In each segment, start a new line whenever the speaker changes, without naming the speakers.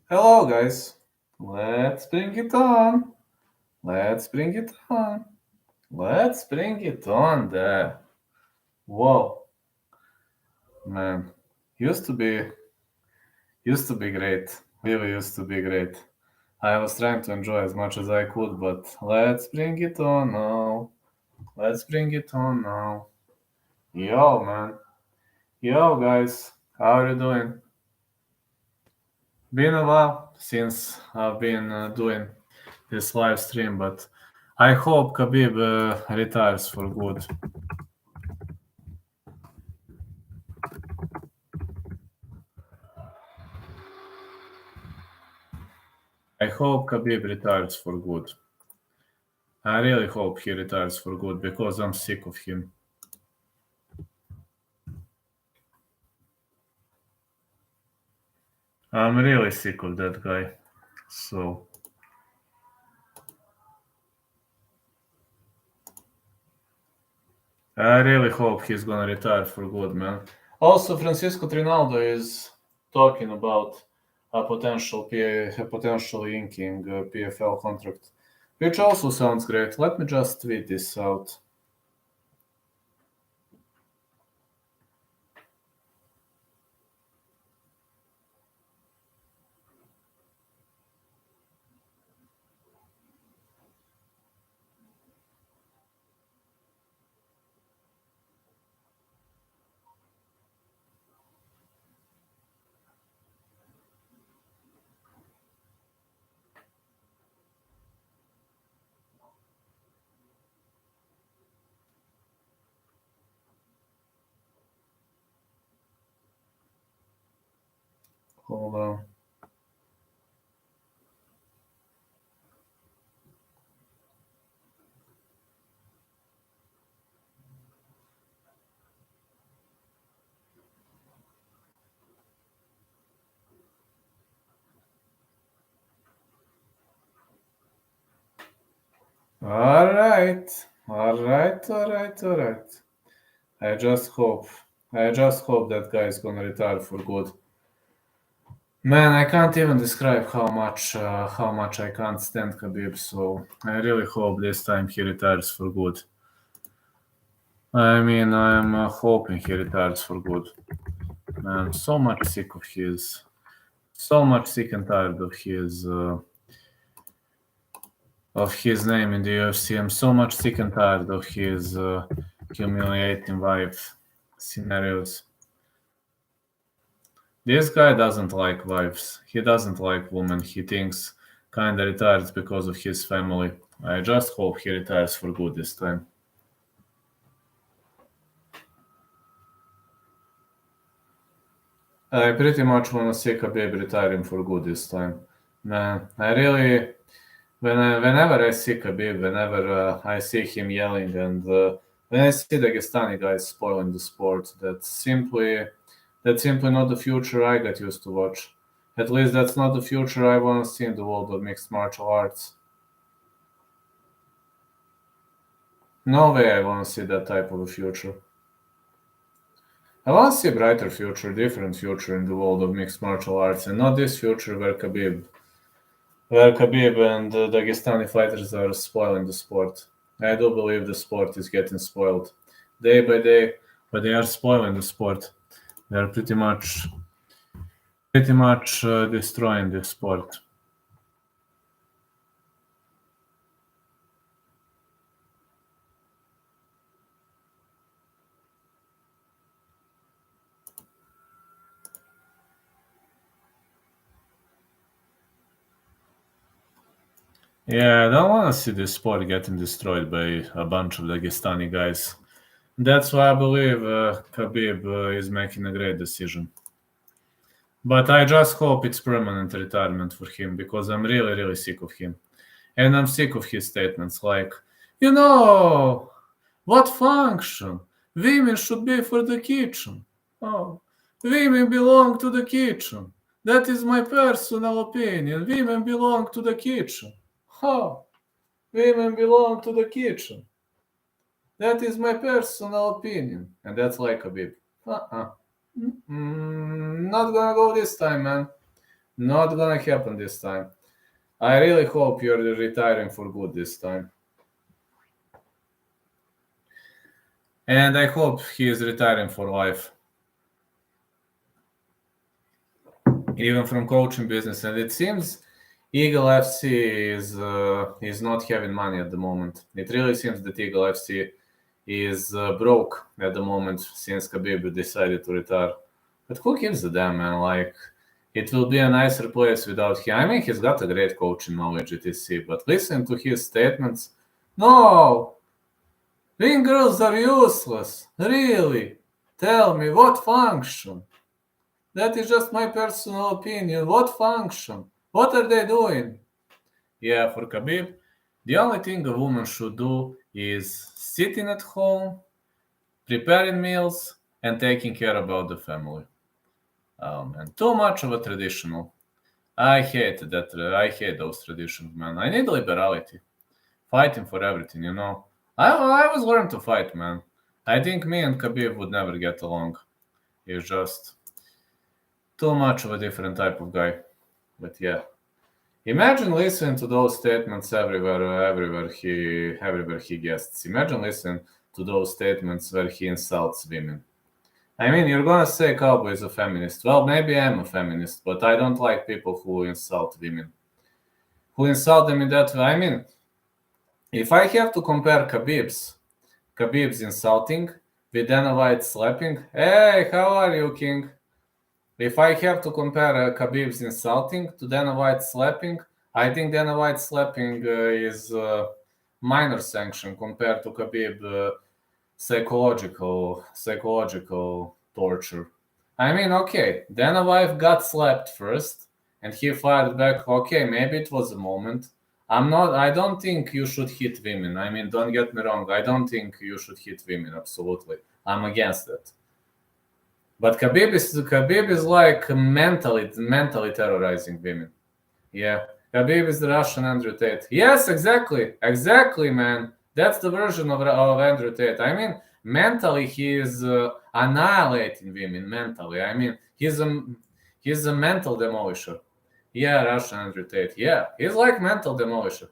Hello, guys. Let's bring it on. Let's bring it on. Let's bring it on there. Whoa, man. Used to be great. Really used to be great. I was trying to enjoy as much as I could, but let's bring it on now. Let's bring it on now. Yo, man. Yo, guys. How are you doing? Been a while since I've been doing this live stream, but I hope Khabib retires for good. I hope Khabib retires for good. I really hope he retires for good because I'm sick of him. I'm really sick of that guy. So I really hope he's gonna retire for good, man. Also, Francisco Trinaldo is talking about a potential inking PFL contract, which also sounds great. Let me just tweet this out. Hold on. All right. I just hope that guy is gonna retire for good. Man, I can't even describe how much I can't stand Khabib. So I really hope this time he retires for good. I mean, I'm hoping he retires for good. Man, so much sick and tired of his name in the UFC. I'm so much sick and tired of his humiliating wife scenarios. This guy doesn't like wives. He doesn't like women. He thinks kinda retires because of his family. I just hope he retires for good this time. I pretty much wanna see Khabib retiring for good this time. Man, I really, whenever I see Khabib, whenever I see him yelling, and when I see the Dagestani guys spoiling the sport, that's simply not the future I got used to watch. At least that's not the future I want to see in the world of mixed martial arts. No way I want to see that type of a future. I want to see a brighter future, different future in the world of mixed martial arts, and not this future where Khabib and the Dagestani fighters are spoiling the sport. I do believe the sport is getting spoiled day by day, but they are spoiling the sport. They are pretty much destroying the sport. Yeah, I don't want to see this sport getting destroyed by a bunch of Dagestani guys. That's why I believe Khabib is making a great decision. But I just hope it's permanent retirement for him because I'm really, really sick of him. And I'm sick of his statements like, what function? Women should be for the kitchen. Oh, women belong to the kitchen. That is my personal opinion. Women belong to the kitchen. Oh, women belong to the kitchen. That is my personal opinion. And that's like Khabib. Not gonna go this time, man. Not gonna happen this time. I really hope you're retiring for good this time. And I hope he is retiring for life. Even from coaching business. And it seems Eagle FC is not having money at the moment. It really seems that Eagle FC is broke at the moment since Khabib decided to retire. But who gives a damn, man? Like, it will be a nicer place without him. I mean, he's got a great coaching knowledge, etc. But listen to his statements. No! Ring girls are useless. Really? Tell me, what function? That is just my personal opinion. What function? What are they doing? Yeah, for Khabib, the only thing a woman should do is sitting at home, preparing meals, and taking care about the family. Oh man, too much of a traditional. I hate that. I hate those traditions, man. I need liberality, fighting for everything. You know. I was learned to fight, man. I think me and Khabib would never get along. He's just too much of a different type of guy. But yeah, imagine listening to those statements everywhere he guests. Imagine listening to those statements where he insults women. I mean, you're gonna say Cowboy is a feminist. Well, maybe I'm a feminist, but I don't like people who insult women. Who insult them in that way. I mean, if I have to compare Khabib's insulting with Dana White slapping, hey, how are you, King? If I have to compare Khabib's insulting to Dana White slapping, I think Dana White slapping is minor sanction compared to Khabib psychological torture. I mean, okay, Dana White got slapped first, and he fired back. Okay, maybe it was a moment. I don't think you should hit women. I mean, don't get me wrong. I don't think you should hit women. Absolutely, I'm against that. But Khabib is like mentally terrorizing women. Yeah, Khabib is the Russian Andrew Tate. Yes, exactly, man. That's the version of Andrew Tate. I mean, mentally he is annihilating women. Mentally, I mean, he's a mental demolisher. Yeah, Russian Andrew Tate. Yeah, he's like mental demolisher.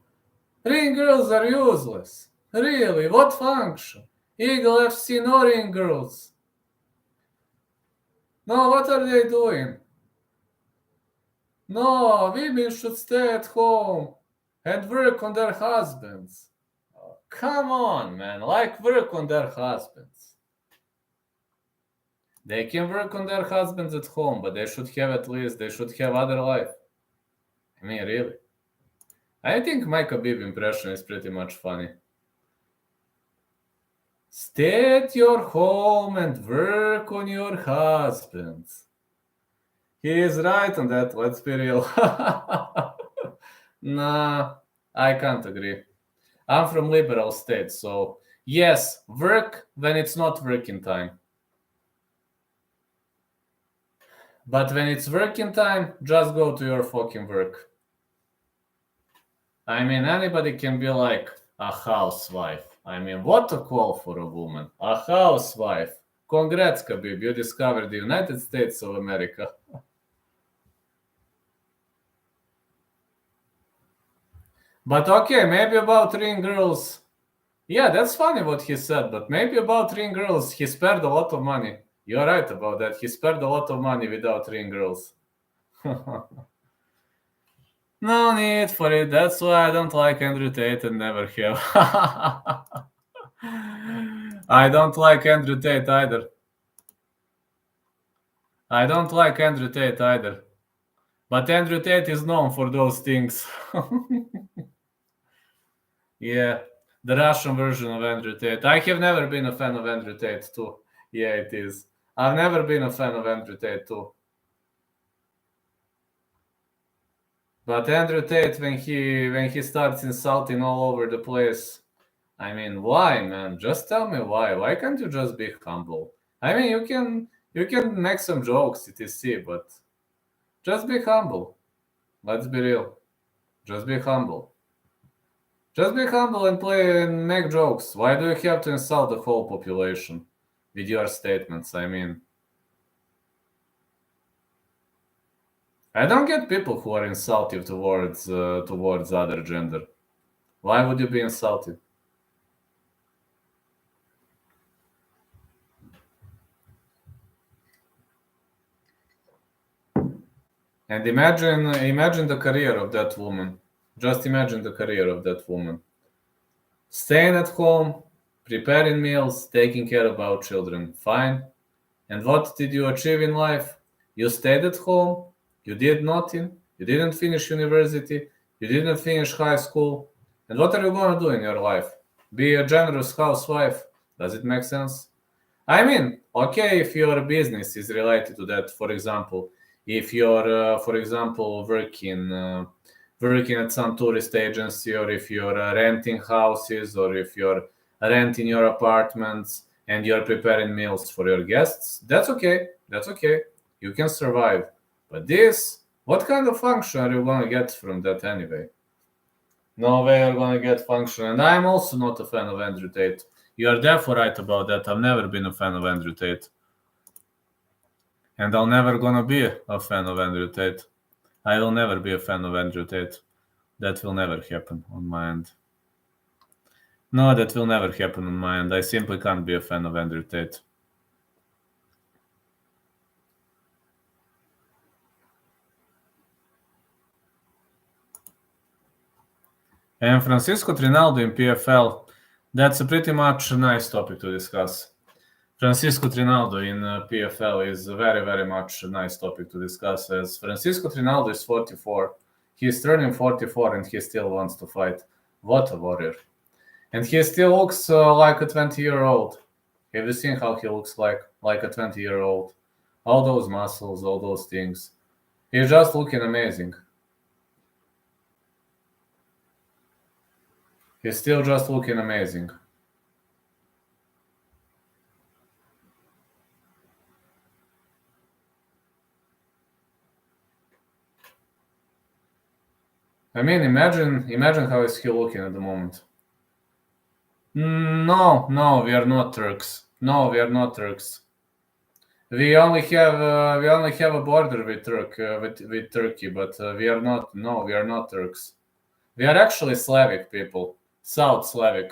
Ring girls are useless. Really, what function? Eagle FC, no ring girls. No, what are they doing? No, women should stay at home and work on their husbands. Oh, come on, man. Like, work on their husbands. They can work on their husbands at home, but they should have other life. I mean, really. I think my Khabib impression is pretty much funny. Stay at your home and work on your husbands. He is right on that, let's be real. Nah, I can't agree. I'm from liberal state, so yes, work when it's not working time. But when it's working time, just go to your fucking work. I mean, anybody can be like a housewife. I mean, what a call for a woman. A housewife. Congrats, Khabib, you discovered the United States of America. But okay, maybe about ring girls. Yeah, that's funny what he said, but maybe about ring girls, he spared a lot of money. You're right about that. He spared a lot of money without ring girls. No need for it. That's why I don't like Andrew Tate and never have. I don't like Andrew Tate either. But Andrew Tate is known for those things. Yeah, the Russian version of Andrew Tate. I have never been a fan of Andrew Tate too. Yeah, it is. I've never been a fan of Andrew Tate too. But Andrew Tate, when he starts insulting all over the place, I mean, why, man? Just tell me why. Why can't you just be humble? I mean, you can make some jokes, etc., but just be humble. Let's be real. Just be humble. Just be humble and play and make jokes. Why do you have to insult the whole population with your statements? I mean, I don't get people who are insultive towards other gender. Why would you be insulted? And imagine the career of that woman. Just imagine the career of that woman. Staying at home, preparing meals, taking care about children. Fine. And what did you achieve in life? You stayed at home, you did nothing, you didn't finish university, you didn't finish high school. And what are you going to do in your life? Be a generous housewife? Does it make sense? I mean, okay, if your business is related to that, for example, if you're, for example, working at some tourist agency, or if you're renting houses, or if you're renting your apartments and you're preparing meals for your guests, that's okay. That's okay. You can survive. But this, what kind of function are you going to get from that anyway? No way you're going to get function. And I'm also not a fan of Andrew Tate. You are therefore right about that. I've never been a fan of Andrew Tate. And I'm never gonna be a fan of Andrew Tate. I will never be a fan of Andrew Tate. That will never happen on my end. No, that will never happen on my end. I simply can't be a fan of Andrew Tate. And Francisco Trinaldo in PFL, that's a pretty much a nice topic to discuss. Francisco Trinaldo in PFL is very, very much a nice topic to discuss, as Francisco Trinaldo is 44. He's turning 44 and he still wants to fight. What a warrior. And he still looks like a 20-year-old. Have you seen how he looks like a 20-year-old? All those muscles, all those things. He's just looking amazing. He's still just looking amazing. I mean, imagine how is he looking at the moment. No, we are not Turks. No, we are not Turks. We only have a border with Turkey, but we are not. No, we are not Turks. We are actually Slavic people, South Slavic.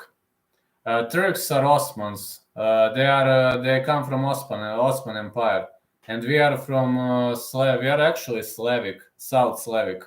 Turks are Osmans. They come from Osman Empire, and we are from We are actually Slavic, South Slavic.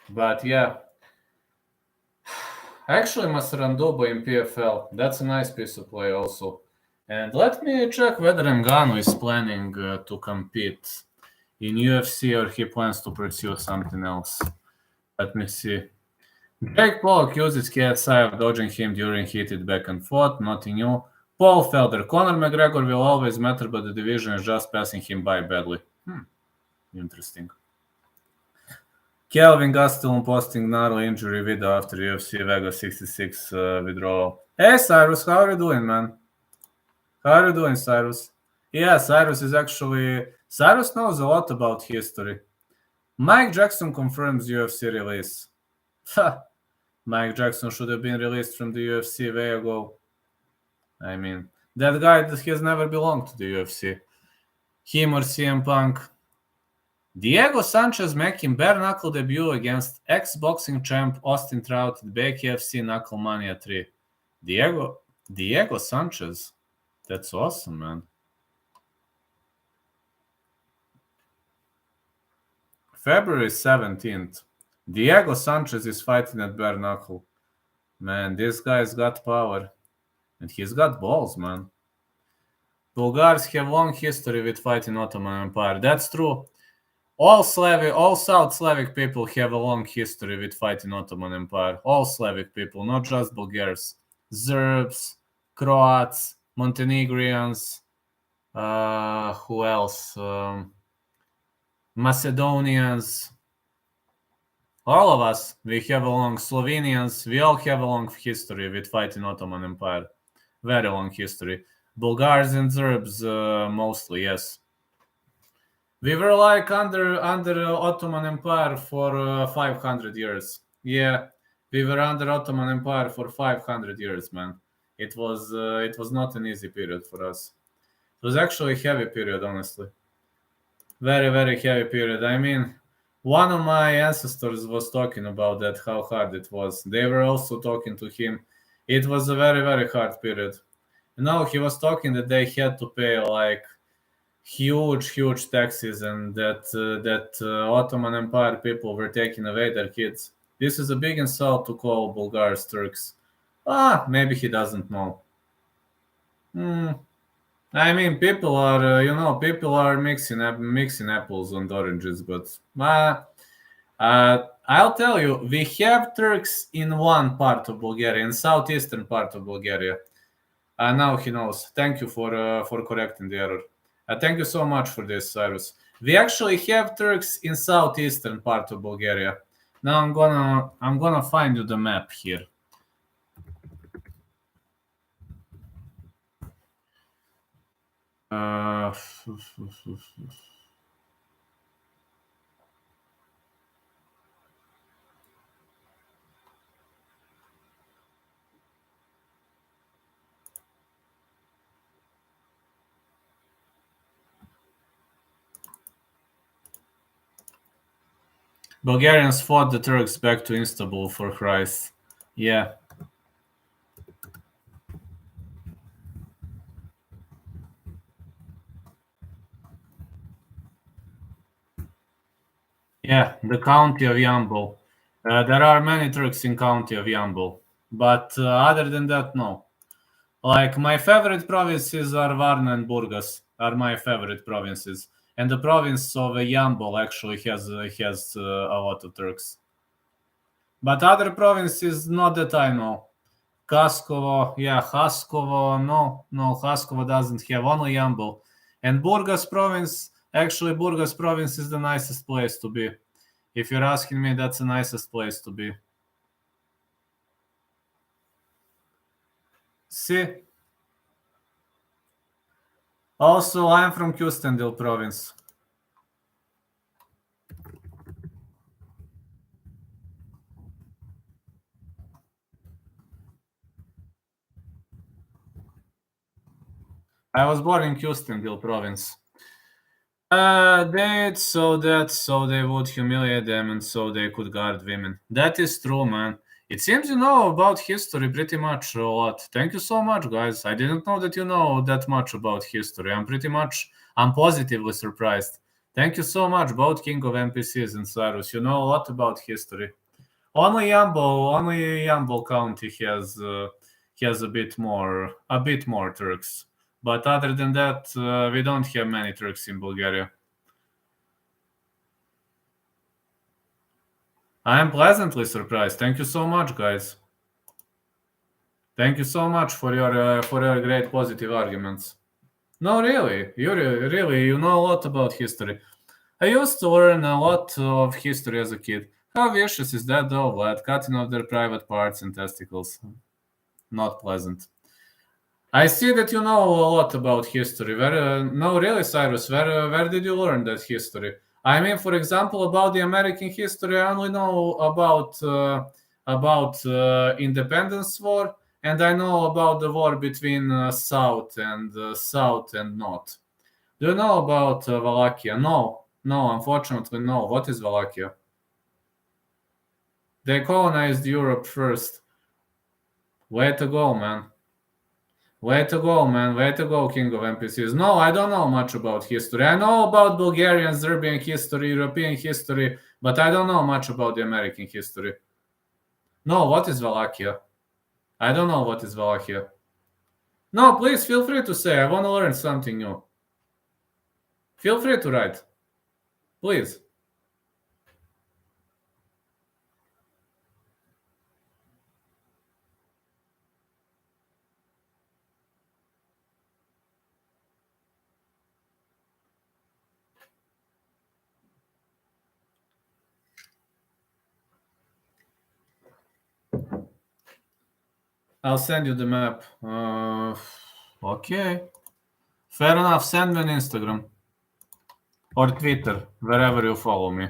But yeah, actually, Masaranduba in PFL, that's a nice piece of play also. And let me check whether Ngannou is planning to compete in UFC or he plans to pursue something else. Let me see. Jake Paul accuses KSI of dodging him during heated back and forth. Nothing new. Paul Felder. Conor McGregor will always matter, but the division is just passing him by badly. Interesting. Kelvin Gastelum posting gnarly injury video after UFC Vegas 66 withdrawal. Hey Cyrus, how are you doing, man? How are you doing, Cyrus? Yeah, Cyrus knows a lot about history. Mike Jackson confirms UFC release. Mike Jackson should have been released from the UFC way ago. I mean, that guy that has never belonged to the UFC. Him or CM Punk. Diego Sanchez making bare knuckle debut against ex-boxing champ Austin Trout at BKFC Knuckle Mania 3. Diego Sanchez. That's awesome, man. February 17th. Diego Sanchez is fighting at bare knuckle. Man, this guy's got power. And he's got balls, man. Bulgars have long history with fighting Ottoman Empire. That's true. All South Slavic people have a long history with fighting Ottoman Empire. All Slavic people, not just Bulgars. Serbs, Croats, Montenegrians, who else? Macedonians. All of us, we have a long Slovenians, we all have a long history with fighting Ottoman Empire. Very long history. Bulgars and Serbs, mostly, yes. We were like under Ottoman Empire for 500 years. Yeah, we were under Ottoman Empire for 500 years, man. It was not an easy period for us. It was actually a heavy period, honestly. Very, very heavy period. I mean, one of my ancestors was talking about that, how hard it was. They were also talking to him. It was a very, very hard period. He was talking that they had to pay like huge taxes, and that Ottoman Empire people were taking away their kids. This is a big insult to call Bulgars Turks. Maybe he doesn't know. Hmm. I mean, people are mixing apples and oranges, but I'll tell you, we have Turks in one part of Bulgaria, in southeastern part of Bulgaria. Now he knows. Thank you for correcting the error. Thank you so much for this, Cyrus. We actually have Turks in southeastern part of Bulgaria. Now I'm gonna find you the map here. Uh, Bulgarians fought the Turks back to Istanbul for Christ. Yeah. Yeah, the county of Yambol. There are many Turks in county of Yambol, but other than that, no. Like my favorite provinces are Varna and Burgas are my favorite provinces, and the province of Yambol actually has a lot of Turks. But other provinces, not that I know. Kaskovo, yeah, Haskovo, no, Haskovo doesn't have, only Yambol. And Burgas province, actually, Burgas province is the nicest place to be. If you're asking me, that's the nicest place to be. See? Also, I'm from Kustendil province. I was born in Kustendil province. So they would humiliate them and so they could guard women. That is true, man. It seems you know about history pretty much a lot. Thank you so much, guys. I didn't know that you know that much about history. I'm positively surprised. Thank you so much, both King of NPCs and Cyrus. You know a lot about history. Only Yambol County has a bit more Turks. But other than that, we don't have many Turks in Bulgaria. I am pleasantly surprised. Thank you so much, guys. Thank you so much for your great positive arguments. No, really, you know a lot about history. I used to learn a lot of history as a kid. How vicious is that, though, Vlad? Cutting off their private parts and testicles. Not pleasant. I see that you know a lot about history. No, really, Cyrus, where did you learn that history? I mean, for example, about the American history, I only know about Independence War, and I know about the war between South and North. Do you know about Wallachia? No, unfortunately, no. What is Wallachia? They colonized Europe first. Way to go, man. Way to go, man. Way to go, King of NPCs. No, I don't know much about history. I know about Bulgarian, Serbian history, European history, but I don't know much about the American history. No, what is Wallachia? I don't know what is Wallachia. No, please feel free to say. I want to learn something new. Feel free to write. Please. I'll send you the map. Okay. Fair enough. Send me on Instagram. Or Twitter, wherever you follow me.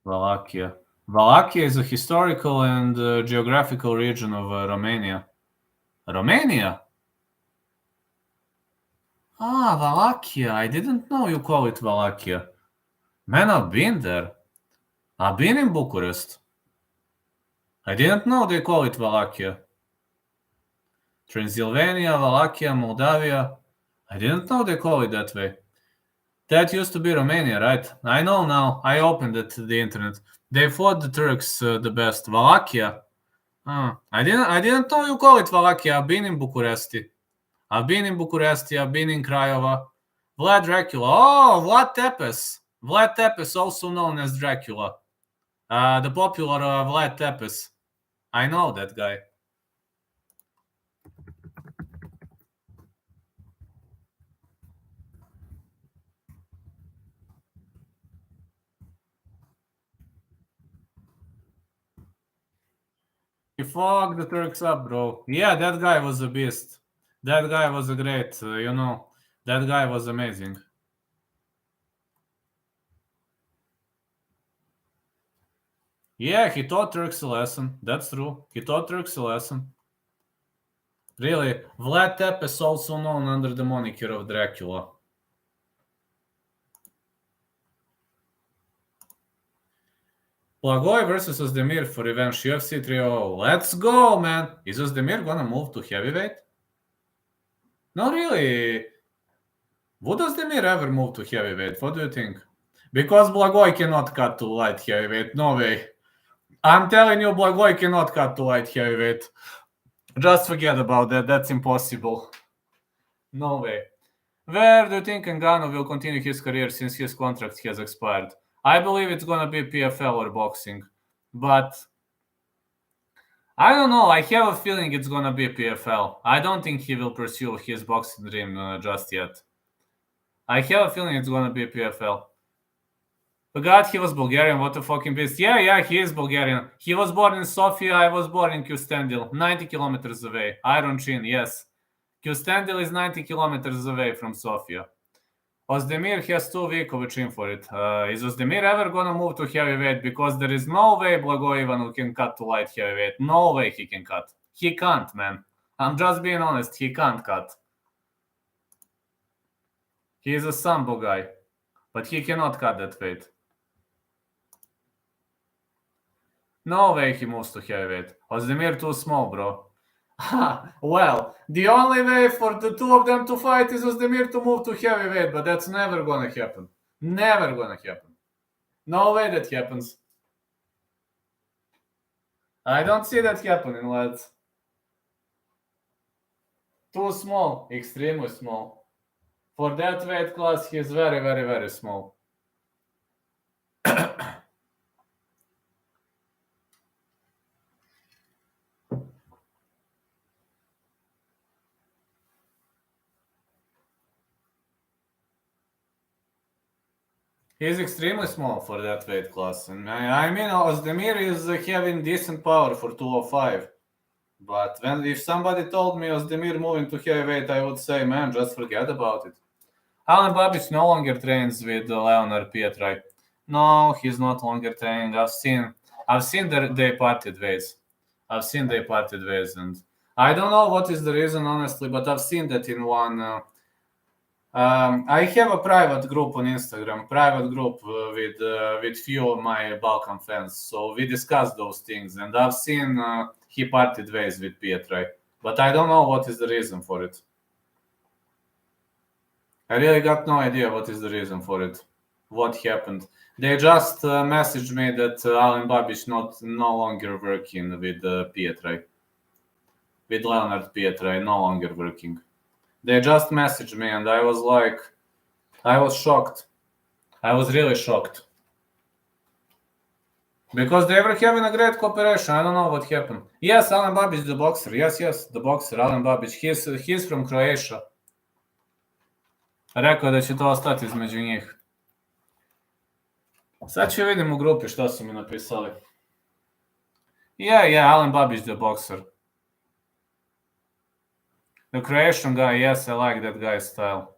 Wallachia. Wallachia is a historical and geographical region of Romania. Romania? Ah, Wallachia. I didn't know you call it Wallachia. Man, I've been there. I've been in Bucharest. I didn't know they call it Wallachia. Transylvania, Wallachia, Moldavia. I didn't know they call it that way. That used to be Romania, right? I know now. I opened it to the internet. They fought the Turks the best. Wallachia. I didn't know you call it Wallachia. I've been in Bucuresti. I've been in Craiova. Vlad Dracula. Oh, Vlad Tepes. Vlad Tepes, also known as Dracula. The popular Vlad Tepes. I know that guy. He fucked the Turks up, bro. Yeah, that guy was a beast. That guy was a great, that guy was amazing. Yeah, he taught Turks a lesson. That's true. He taught Turks a lesson. Really, Vlad Tepes, also known under the moniker of Dracula. Blagoy versus Ozdemir for revenge, UFC 300. Let's go, man! Is Ozdemir gonna move to heavyweight? No, really. Would Ozdemir ever move to heavyweight? What do you think? Because Blagoy cannot cut to light heavyweight. No way. I'm telling you, Blagoy cannot cut to light heavyweight. Just forget about that. That's impossible. No way. Where do you think Ngannou will continue his career since his contract has expired? I believe it's gonna be PFL or boxing. But I don't know. I have a feeling it's gonna be PFL. I don't think he will pursue his boxing dream just yet. I have a feeling it's gonna be PFL. But God, he was Bulgarian. What a fucking beast. Yeah, he is Bulgarian. He was born in Sofia. I was born in Kyustendil, 90 kilometers away. Iron Chin, yes. Kyustendil is 90 kilometers away from Sofia. Ozdemir has 2 weeks of a chin for it. Is Ozdemir ever gonna move to heavyweight? Because there is no way Blagoy Ivan can cut to light heavyweight. No way he can cut. He can't, man. I'm just being honest. He can't cut. He is a sambo guy. But he cannot cut that weight. No way he moves to heavyweight. Ozdemir too small, bro. Well, the only way for the two of them to fight is Ozdemir to move to heavyweight, but that's never gonna happen. Never gonna happen. No way that happens. I don't see that happening, lads. Too small. Extremely small. For that weight class, he's very, very, very small. He's extremely small for that weight class. And I mean, Ozdemir is having decent power for 205. But if somebody told me Ozdemir moving to heavyweight, I would say, man, just forget about it. Alen Babic no longer trains with Leonard Pietrai. No, he's not longer training. I've seen they parted ways. And I don't know what is the reason, honestly, but I've seen that in one. I have a private group on Instagram, with few of my Balkan fans. So we discuss those things, and I've seen he parted ways with Pietrai, but I don't know what is the reason for it. I really got no idea what is the reason for it. What happened? They just messaged me that Alen Babic no longer working with Pietrai, with Leonard Pietrai, no longer working. They just messaged me, and I was shocked. I was really shocked. Because they were having a great cooperation. I don't know what happened. Yes, Alen Babic, the boxer. Yes, the boxer, Alen Babic. He's from Croatia. Rekao da će to ostati između njih. Sad ću vidim u grupi šta su mi napisali. Yeah, Alan Babic, the boxer. The Croatian guy, yes, I like that guy's style.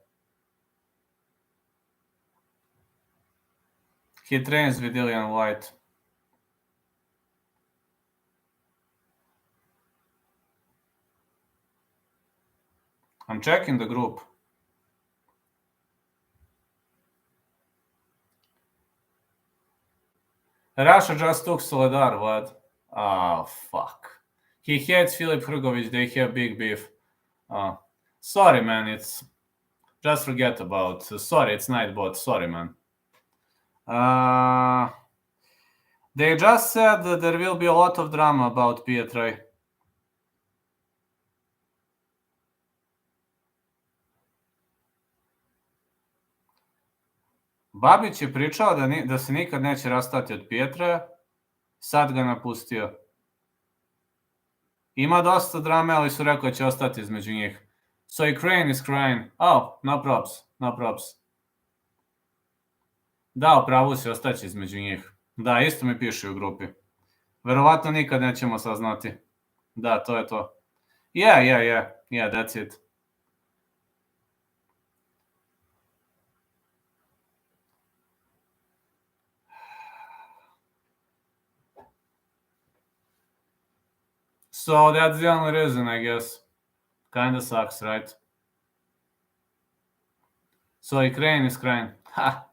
He trains with Dillian White. I'm checking the group. Russia just took Soledar, what? Oh, fuck. He hates Filip Hrgovic, they have big beef. Sorry, man, it's... Just forget about... Sorry, it's Nightbot, sorry, man. They just said that there will be a lot of drama about Pietraj. Babić je pričao da se nikad neće rastati od Pietraja, sad ga napustio. Ima dosta drame, ali su rekao da će ostati između njih. So Ukraine is crying. Oh, no props. Da, upravo si, ostaći između njih. Da, isto mi piše u grupi. Verovatno nikad nećemo saznati. Da, to je to. Yeah, that's it. So that's the only reason, I guess. Kinda sucks, right? So Ukraine is crying. Ha!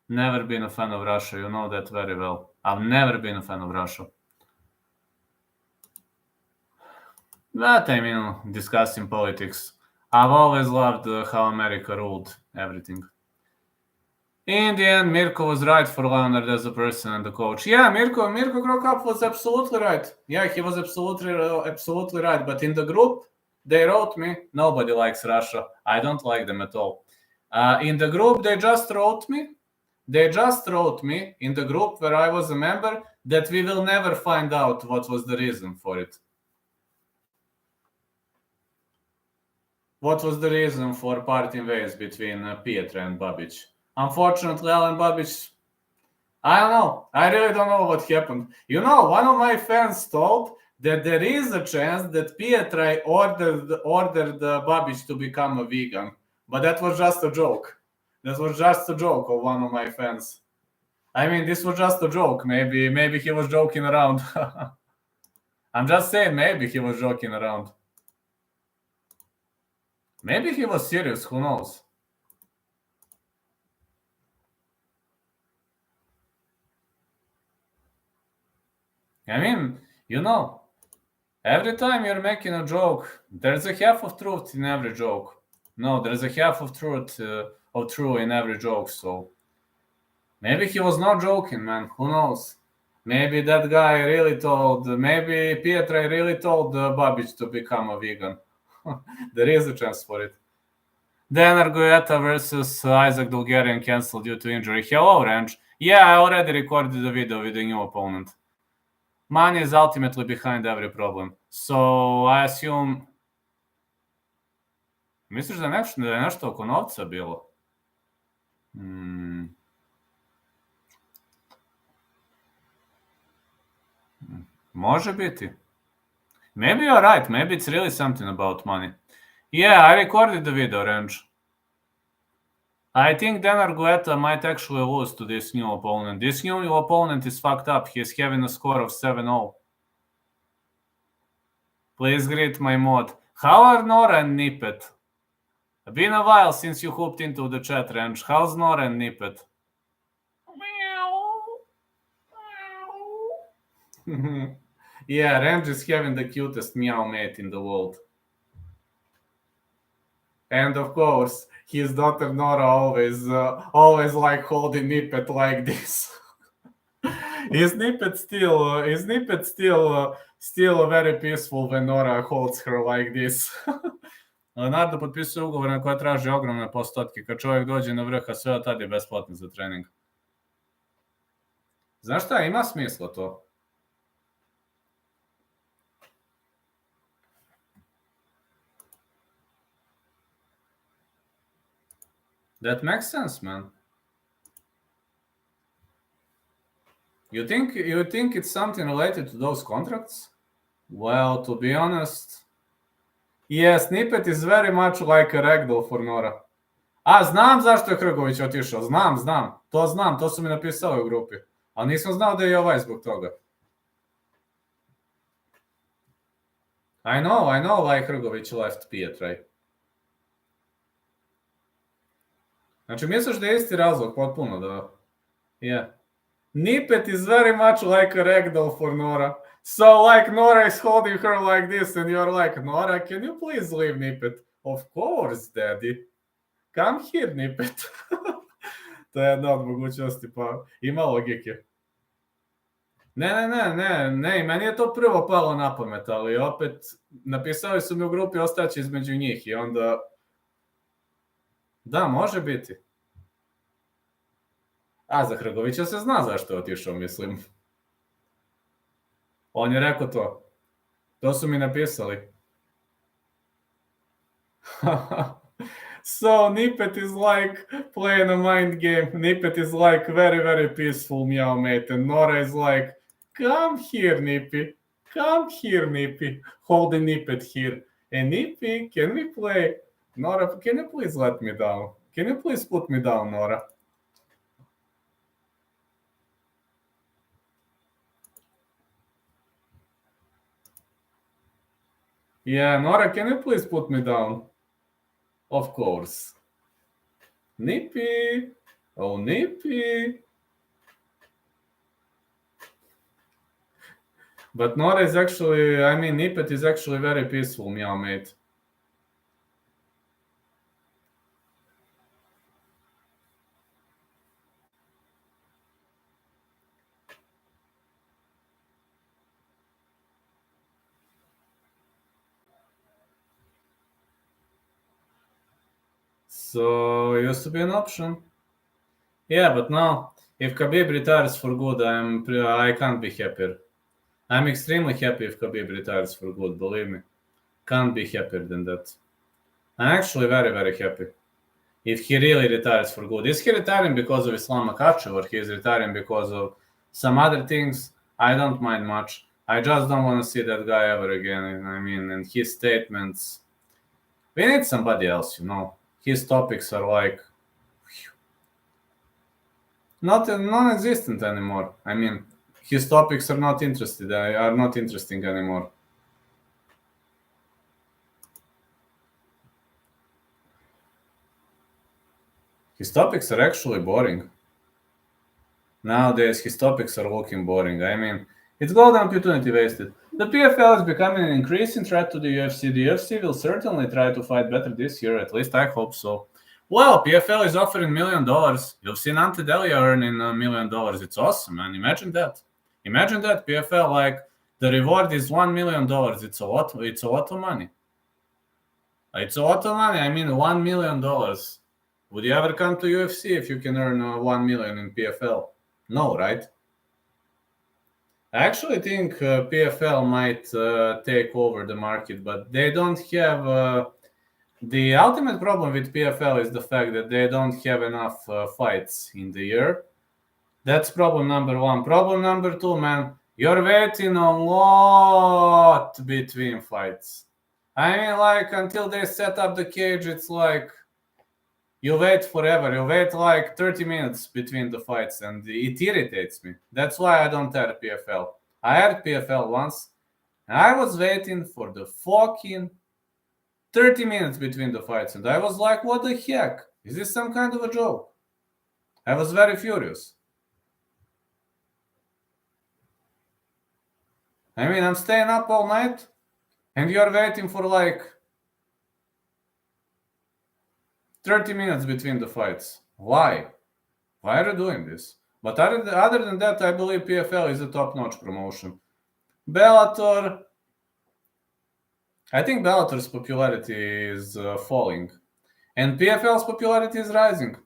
Never been a fan of Russia, you know that very well. I've never been a fan of Russia. But I mean, discussing politics. I've always loved how America ruled everything. In the end, Mirko was right for Leonard as a person and the coach. Yeah, Mirko Krokop was absolutely right. Yeah, he was absolutely right. But in the group, they wrote me, nobody likes Russia. I don't like them at all. In the group, they just wrote me in the group where I was a member that we will never find out what was the reason for it. What was the reason for parting ways between Pietraj and Babic? Unfortunately, Alan Babic, I don't know. I really don't know what happened. You know, one of my fans told that there is a chance that Pietraj ordered Babic to become a vegan. But that was just a joke. That was just a joke of one of my fans. I mean, this was just a joke. Maybe he was joking around. I'm just saying, maybe he was joking around. Maybe he was serious, who knows? I mean, you know, every time you're making a joke, there's a half of truth in every joke. No, there's a half of truth in every joke, so maybe he was not joking, man. Who knows? Maybe that guy maybe Pietraj really told Babic to become a vegan. There is a chance for it. Dan Argueta versus Isaac Dulgarian cancelled due to injury. Hello, Ranch. Yeah, I already recorded the video with the new opponent. Money is ultimately behind every problem. So, I assume... Misliš da je nešto oko novca bilo? Može biti. Maybe you're right. Maybe it's really something about money. Yeah, I recorded the video, Ranch. I think Dan Argueta might actually lose to this new opponent. This new opponent is fucked up. He's having a score of 7-0. Please greet my mod. How are Nora and Nippet? Been a while since you hopped into the chat, Ranch. How's Nora and Nippet? Yeah, Ranch is having the cutest meow mate in the world. And of course, his daughter Nora always like holding Nippet like this. Is Nippet still very peaceful when Nora holds her like this? Leonardo potpisuje ugovor na koje traži ogromne postotke. Kad čovjek dođe na vrh, a sve od tada je besplatno za trening. Znaš šta, ima smisla to. That makes sense, man. You think it's something related to those contracts? Well, to be honest, yes, Snippet is very much like a ragdoll for Nora. A, znam zašto je Hrgović otišao, znam, to su mi napisali u grupi, ali nisam znao da je ovaj zbog toga. I know why Hrgović left Pietraj. Znači, misliš da je isti razlog, potpuno da... Yeah. Nippet is very much like a ragdoll for Nora. So, like, Nora is holding her like this, and you're like, Nora, can you please leave Nippet? Of course, daddy. Come here, Nippet. To je jedna od mogućnosti, pa ima logike. Ne, meni je to prvo palo na pamet, ali opet napisali su mi u grupi ostaći između njih i onda... Da, može biti. A, za Hrgovića se zna zašto je otišao, mislim. On je rekao to. To su mi napisali. So, Nippet is like playing a mind game. Nippet is like very, very peaceful, meow mate. And Nora is like, come here, Nippy. Come here, Nippy. Holding Nippet here. And Nippy, can we play? Nora, can you please let me down? Can you please put me down, Nora? Yeah, Nora, can you please put me down? Of course. Nippy. Oh, Nippy. But Nora is actually, Nippet is actually very peaceful, meow mate. So, it used to be an option. Yeah, but now, if Khabib retires for good, I can't be happier. I'm extremely happy if Khabib retires for good, believe me. Can't be happier than that. I'm actually very, very happy. If he really retires for good. Is he retiring because of Islam Makhachev, or he is retiring because of some other things? I don't mind much. I just don't want to see that guy ever again. And his statements... We need somebody else, His topics are like... not non-existent anymore. His topics are not interesting anymore. His topics are actually boring. Nowadays, his topics are looking boring. It's golden opportunity wasted. The PFL is becoming an increasing threat to the UFC. The UFC will certainly try to fight better this year. At least I hope so. Well, PFL is offering $1 million. You've seen Ante Delia earning $1 million. It's awesome, man. Imagine that. PFL, like, the reward is $1 million. It's a lot of money. It's a lot of money. $1 million. Would you ever come to UFC if you can earn $1 million in PFL? No, right? I actually think PFL might take over the market, but they don't have... the ultimate problem with PFL is the fact that they don't have enough fights in the year. That's problem number one. Problem number two, man, you're waiting a lot between fights. Until they set up the cage, it's like you wait forever. You wait like 30 minutes between the fights, and it irritates me. That's why I don't add PFL. I had PFL once, and I was waiting for the fucking 30 minutes between the fights, and I was like, what the heck? Is this some kind of a joke? I was very furious. I'm staying up all night, and you're waiting for like 30 minutes between the fights. Why? Why are you doing this? But other than that, I believe PFL is a top-notch promotion. Bellator... I think Bellator's popularity is falling, and PFL's popularity is rising.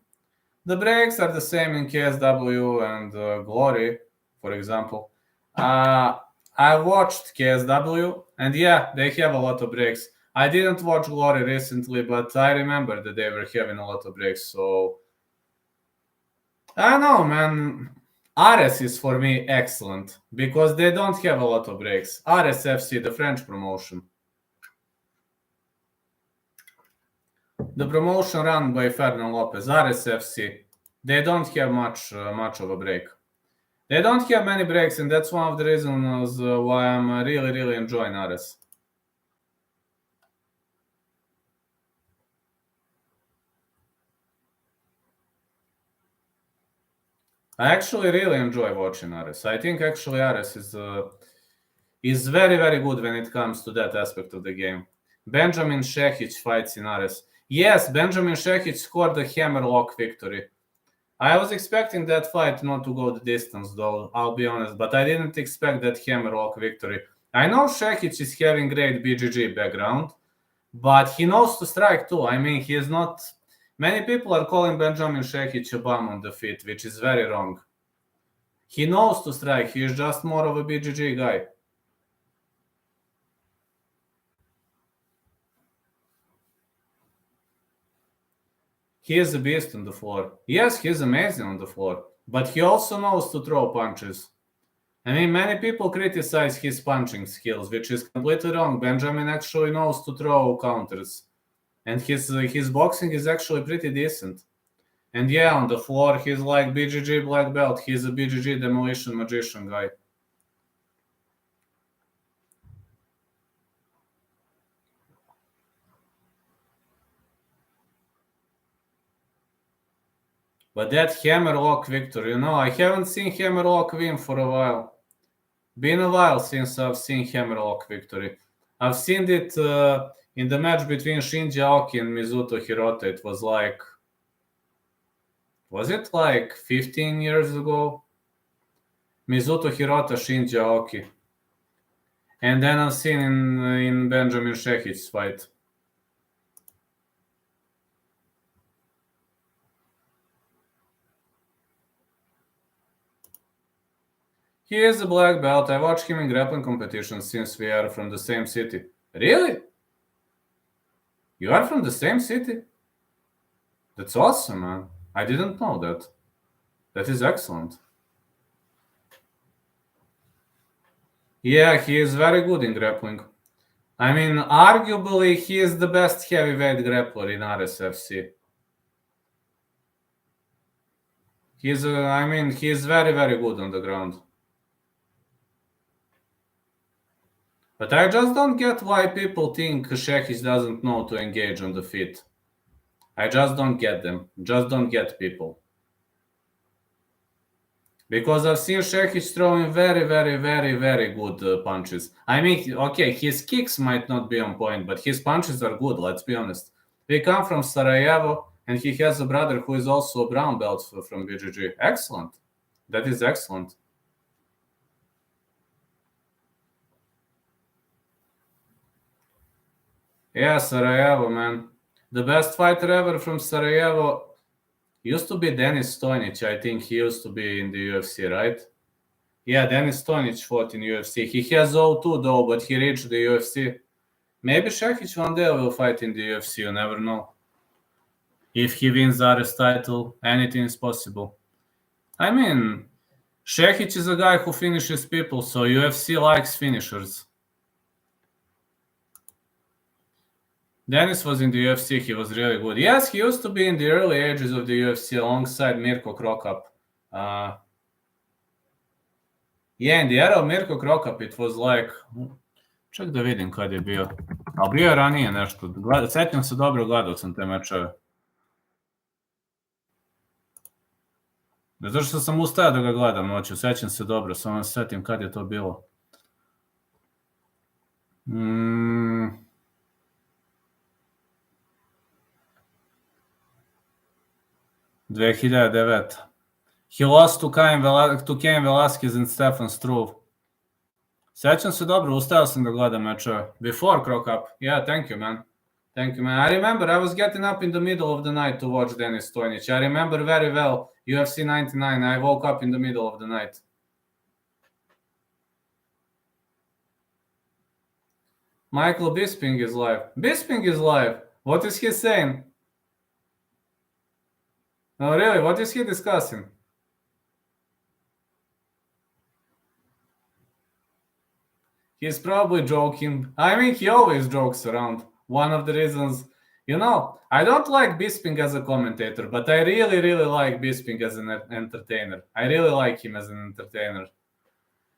The breaks are the same in KSW and Glory, for example. I watched KSW, and yeah, they have a lot of breaks. I didn't watch Glory recently, but I remember that they were having a lot of breaks, so... I don't know, man. Ares is for me excellent because they don't have a lot of breaks. Ares FC, the French promotion. The promotion run by Fernando Lopez, Ares FC, they don't have much of a break. They don't have many breaks, and that's one of the reasons why I'm really enjoying Ares. I actually really enjoy watching Ares. I think actually Ares is very good when it comes to that aspect of the game. Benjamin Šehić fights in Ares. Yes, Benjamin Šehić scored a hammerlock victory. I was expecting that fight not to go the distance, though, I'll be honest, but I didn't expect that hammerlock victory. I know Šehić is having great BJJ background, but he knows to strike too. I mean, he is not... Many people are calling Benjamin Šehić a bum on the feet, which is very wrong. He knows to strike. He is just more of a BJJ guy. He is a beast on the floor. Yes, he's amazing on the floor, but he also knows to throw punches. I mean, many people criticize his punching skills, which is completely wrong. Benjamin actually knows to throw counters, and his boxing is actually pretty decent. And yeah, on the floor, he's like BJJ black belt. He's a BJJ demolition magician guy. But that hammerlock victory, I haven't seen hammerlock win for a while. Been a while since I've seen hammerlock victory. I've seen it in the match between Shinji Aoki and Mizuto Hirota. It was like... Was it like 15 years ago? Mizuto Hirota, Shinji Aoki. And then I've seen in Benjamin Šehić's fight. He is a black belt. I watch him in grappling competitions since we are from the same city. Really? You are from the same city? That's awesome, man. I didn't know that. That is excellent. Yeah, he is very good in grappling. I mean, arguably, he is the best heavyweight grappler in RSFC. He is very good on the ground. But I just don't get why people think Šehić doesn't know to engage on the feet. I just don't get them. Just don't get people. Because I've seen Šehić throwing very good punches. I mean, okay, his kicks might not be on point, but his punches are good, let's be honest. We come from Sarajevo, and he has a brother who is also a brown belt from BJJ. Excellent. That is excellent. Yeah, Sarajevo, man. The best fighter ever from Sarajevo used to be Denis Stojnić. I think he used to be in the UFC, right? Yeah, Denis Stojnić fought in UFC. He has 0-2 though, but he reached the UFC. Maybe Šehić one day will fight in the UFC, you never know. If he wins the Ares title, anything is possible. I mean, Šehić is a guy who finishes people, so UFC likes finishers. Denis was in the UFC, he was really good. Yes, he used to be in the early ages of the UFC alongside Mirko Krokap. Yeah, in the era of Mirko Krokap it was like... Ček da vidim kad je bio. Ali bio je ranije nešto. Sjećam se dobro, gledao sam te mečeve. Zato što sam ustao da ga gledam noću, sjećam se dobro, samo se sjetim kad je to bilo. 2009. He lost to Cain Velasquez and Stefan Struve. Sjećam se dobro, ustao sam da gledam mečeve. Before Krokap. Yeah, thank you, man. Thank you, man. I remember I was getting up in the middle of the night to watch Denis Stojnić. I remember very well UFC 99. I woke up in the middle of the night. Michael Bisping is live. Bisping is live. What is he saying? Oh, really? What is he discussing? He's probably joking. I mean, he always jokes around. One of the reasons, I don't like Bisping as a commentator, but I really, really like Bisping as an entertainer. I really like him as an entertainer.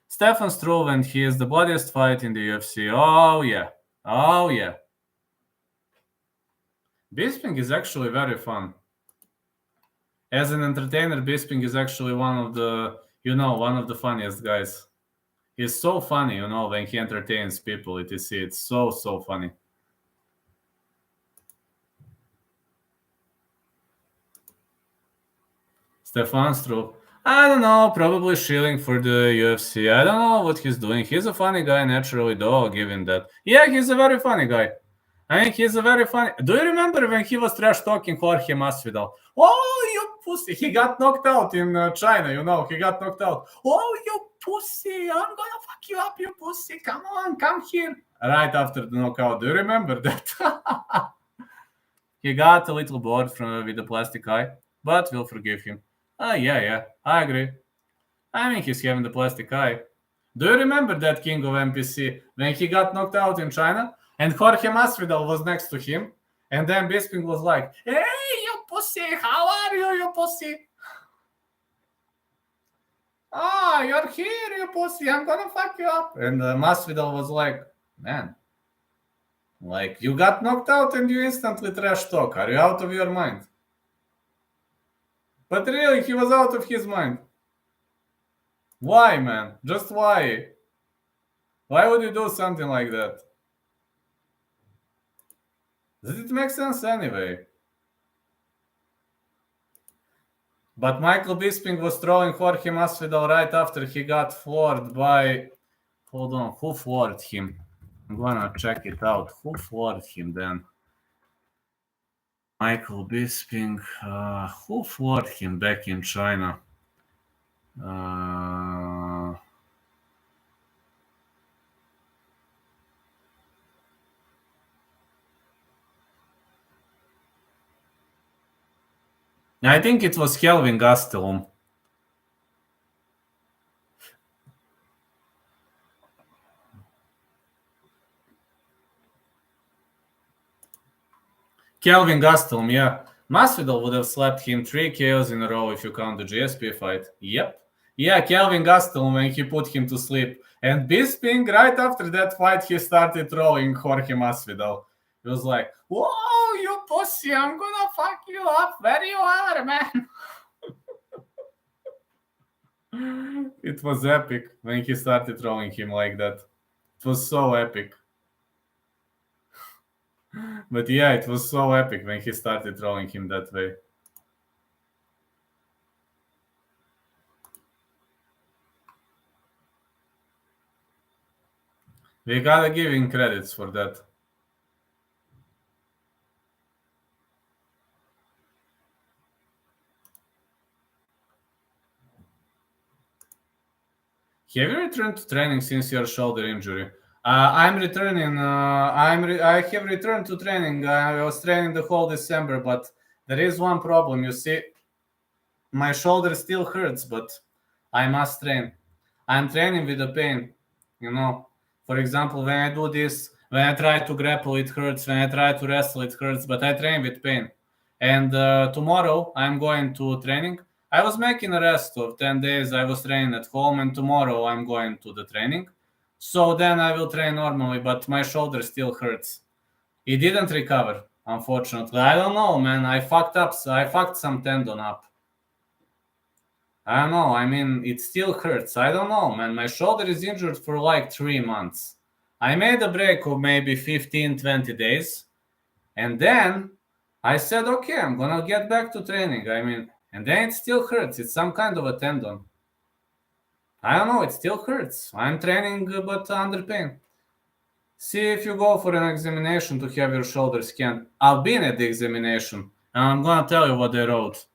Stefan Struve, and he is the bloodiest fight in the UFC. Oh, yeah. Oh, yeah. Bisping is actually very fun. As an entertainer, Bisping is actually one of the funniest guys. He's so funny, when he entertains people. It's so, so funny. Stefan Struve. I don't know, probably shilling for the UFC. I don't know what he's doing. He's a funny guy naturally, though, I'll give him that. Yeah, he's a very funny guy. I think he's a very funny... Do you remember when he was trash-talking Jorge Masvidal? Oh, you pussy! He got knocked out in China, He got knocked out. Oh, you pussy! I'm gonna fuck you up, you pussy! Come on, come here! Right after the knockout. Do you remember that? He got a little bored with the plastic eye, but we'll forgive him. Yeah, I agree. I mean, he's having the plastic eye. Do you remember that king of NPC when he got knocked out in China? And Jorge Masvidal was next to him. And then Bisping was like, hey, you pussy, how are you, you pussy? Ah, you're here, you pussy, I'm gonna fuck you up. And Masvidal was like, man, like, you got knocked out and you instantly trash talk. Are you out of your mind? But really, he was out of his mind. Why, man? Just why? Why would you do something like that? Does it make sense anyway? But Michael Bisping was throwing Jorge Masvidal right after he got floored by... Hold on, who floored him? I'm gonna check it out. Who floored him then? Michael Bisping. Who floored him back in China? I think it was Kelvin Gastelum. Kelvin Gastelum, yeah. Masvidal would have slapped him 3 KOs in a row if you count the GSP fight. Yep. Yeah, Kelvin Gastelum when he put him to sleep. And Bisping, right after that fight, he started throwing Jorge Masvidal. He was like, whoa, you pussy, I'm gonna fuck you up. Where you are, man? It was epic when he started throwing him like that. It was so epic. But yeah, it was so epic when he started throwing him that way. We gotta give him credits for that. Have you returned to training since your shoulder injury? I'm returning. I have returned to training. I was training the whole December, but there is one problem. You see, my shoulder still hurts, but I must train. I'm training with the pain. For example, when I do this, when I try to grapple, it hurts. When I try to wrestle, it hurts. But I train with pain. And tomorrow I'm going to training. I was making a rest of 10 days. I was training at home, and tomorrow I'm going to the training. So then I will train normally, but my shoulder still hurts. It didn't recover, unfortunately. I don't know, man. I fucked up. I fucked some tendon up. I don't know. I mean, it still hurts. I don't know, man. My shoulder is injured for like 3 months. I made a break of maybe 15, 20 days. And then I said, okay, I'm going to get back to training. I mean, and then it still hurts. It's some kind of a tendon. I don't know. It still hurts. I'm training, but under pain. See if you go for an examination to have your shoulder scanned. I've been at the examination, and I'm going to tell you what they wrote.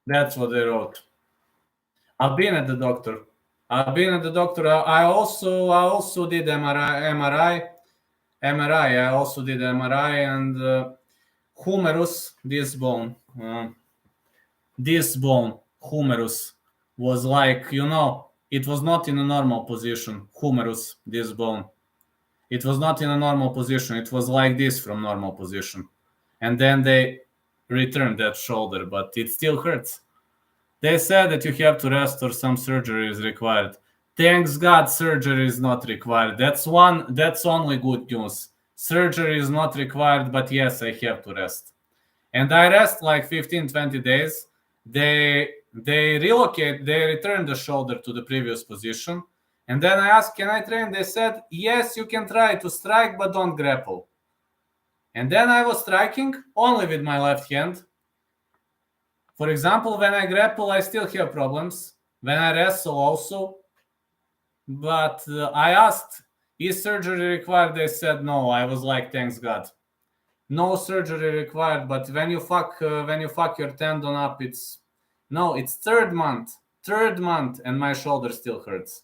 That's what they wrote. I've been at the doctor. I've been at the doctor. I also did MRI. I also did MRI and humerus, this bone, humerus, was like, it was not in a normal position. Humerus, this bone, it was not in a normal position. It was like this from normal position, and then they returned that shoulder, but it still hurts. They said that you have to rest or some surgery is required. Thanks God, surgery is not required. That's only good news. Surgery is not required, but yes, I have to rest. And I rest like 15-20 days. They return the shoulder to the previous position. And then I asked, can I train? They said, yes, you can try to strike, but don't grapple. And then I was striking only with my left hand. For example, when I grapple, I still have problems. When I wrestle also. But I asked, is surgery required? They said no. I was like, thanks God. No surgery required, but when you fuck your tendon up, it's third month, and my shoulder still hurts.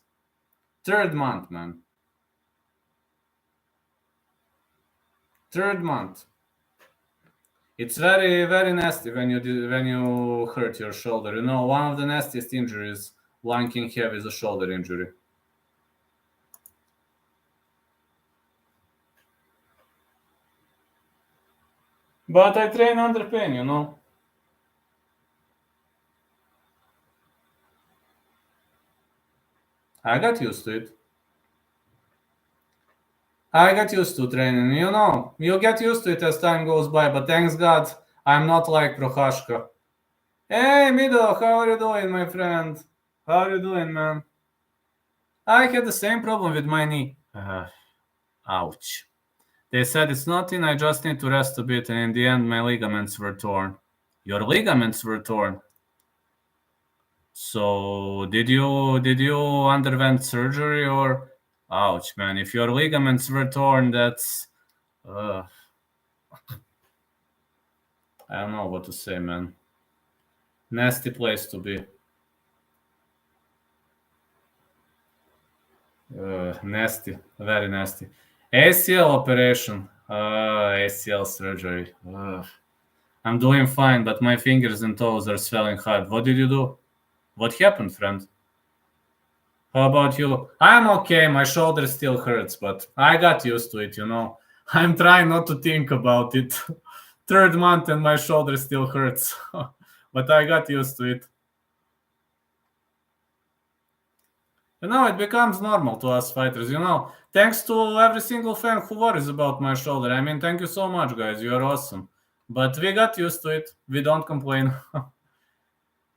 Third month, man. Third month. It's very, very nasty when you hurt your shoulder. One of the nastiest injuries one can have is a shoulder injury. But I train under pain, I got used to it. I got used to training, You get used to it as time goes by, but thanks God, I'm not like Prohashka. Hey, Mido, how are you doing, my friend? How are you doing, man? I had the same problem with my knee. Ouch. They said it's nothing, I just need to rest a bit, and in the end, my ligaments were torn. Your ligaments were torn? So, did you underwent surgery or... Ouch, man. If your ligaments were torn, that's... I don't know what to say, man. Nasty place to be. Nasty. Very nasty. ACL operation. ACL surgery. I'm doing fine, but my fingers and toes are swelling hard. What did you do? What happened, friend? How about you? I'm okay. My shoulder still hurts, but I got used to it, I'm trying not to think about it. Third month and my shoulder still hurts. But I got used to it. It becomes normal to us fighters, Thanks to every single fan who worries about my shoulder. I mean, thank you so much, guys. You are awesome. But we got used to it. We don't complain.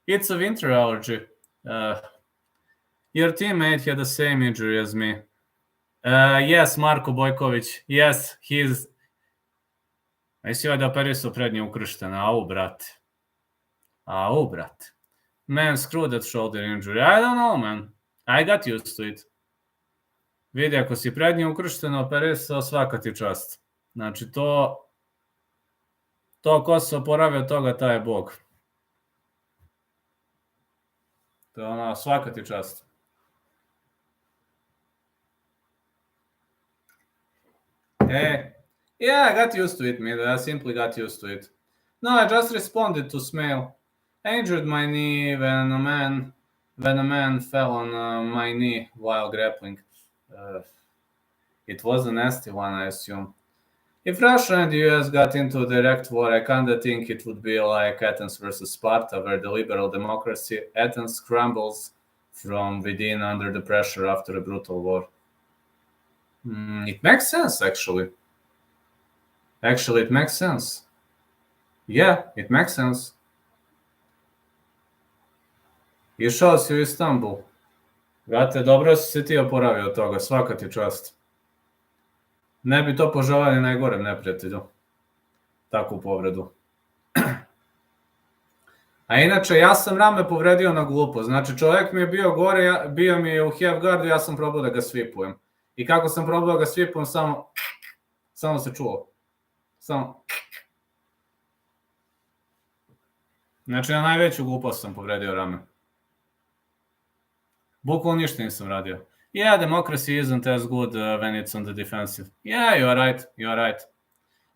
It's a winter allergy. Your teammate had the same injury as me. Yes, Marko Bojković. Yes, he's... I see da operisao prednje ukrštene. Au, brate. Man, screw that shoulder injury. I don't know, man. I got used to it. Vidi, ako si prednje ukršteno operisao, svaka ti čast. Znači, to ko se oporavi od toga, taj je bog. To svaka ti čast. Yeah, I got used to it, man. I simply got used to it. No, I just responded to Smail. I injured my knee when a man fell on my knee while grappling. It was a nasty one, I assume. If Russia and the US got into a direct war, I kinda think it would be like Athens versus Sparta, where the liberal democracy, Athens, crumbles from within under the pressure after a brutal war. It makes sense, actually. Actually, it makes sense. Yeah, it makes sense. Išao si u Istanbul. Brate, dobro si se ti oporavio od toga, svaka ti čast. Ne bi to poželao ni najgorem neprijatelju. Takvu povredu. A inače, ja sam rame povredio na glupo. Znači, čovjek mi je bio gore, bio mi je u half guardu, ja sam probao da ga svipujem. I kako sam probao da ga svipujem, samo se čulo. Samo... Znači, na najveću glupost sam povredio rame. Bukvalno ništa nisam radio. Yeah, democracy isn't as good when it's on the defensive. Yeah, you are right.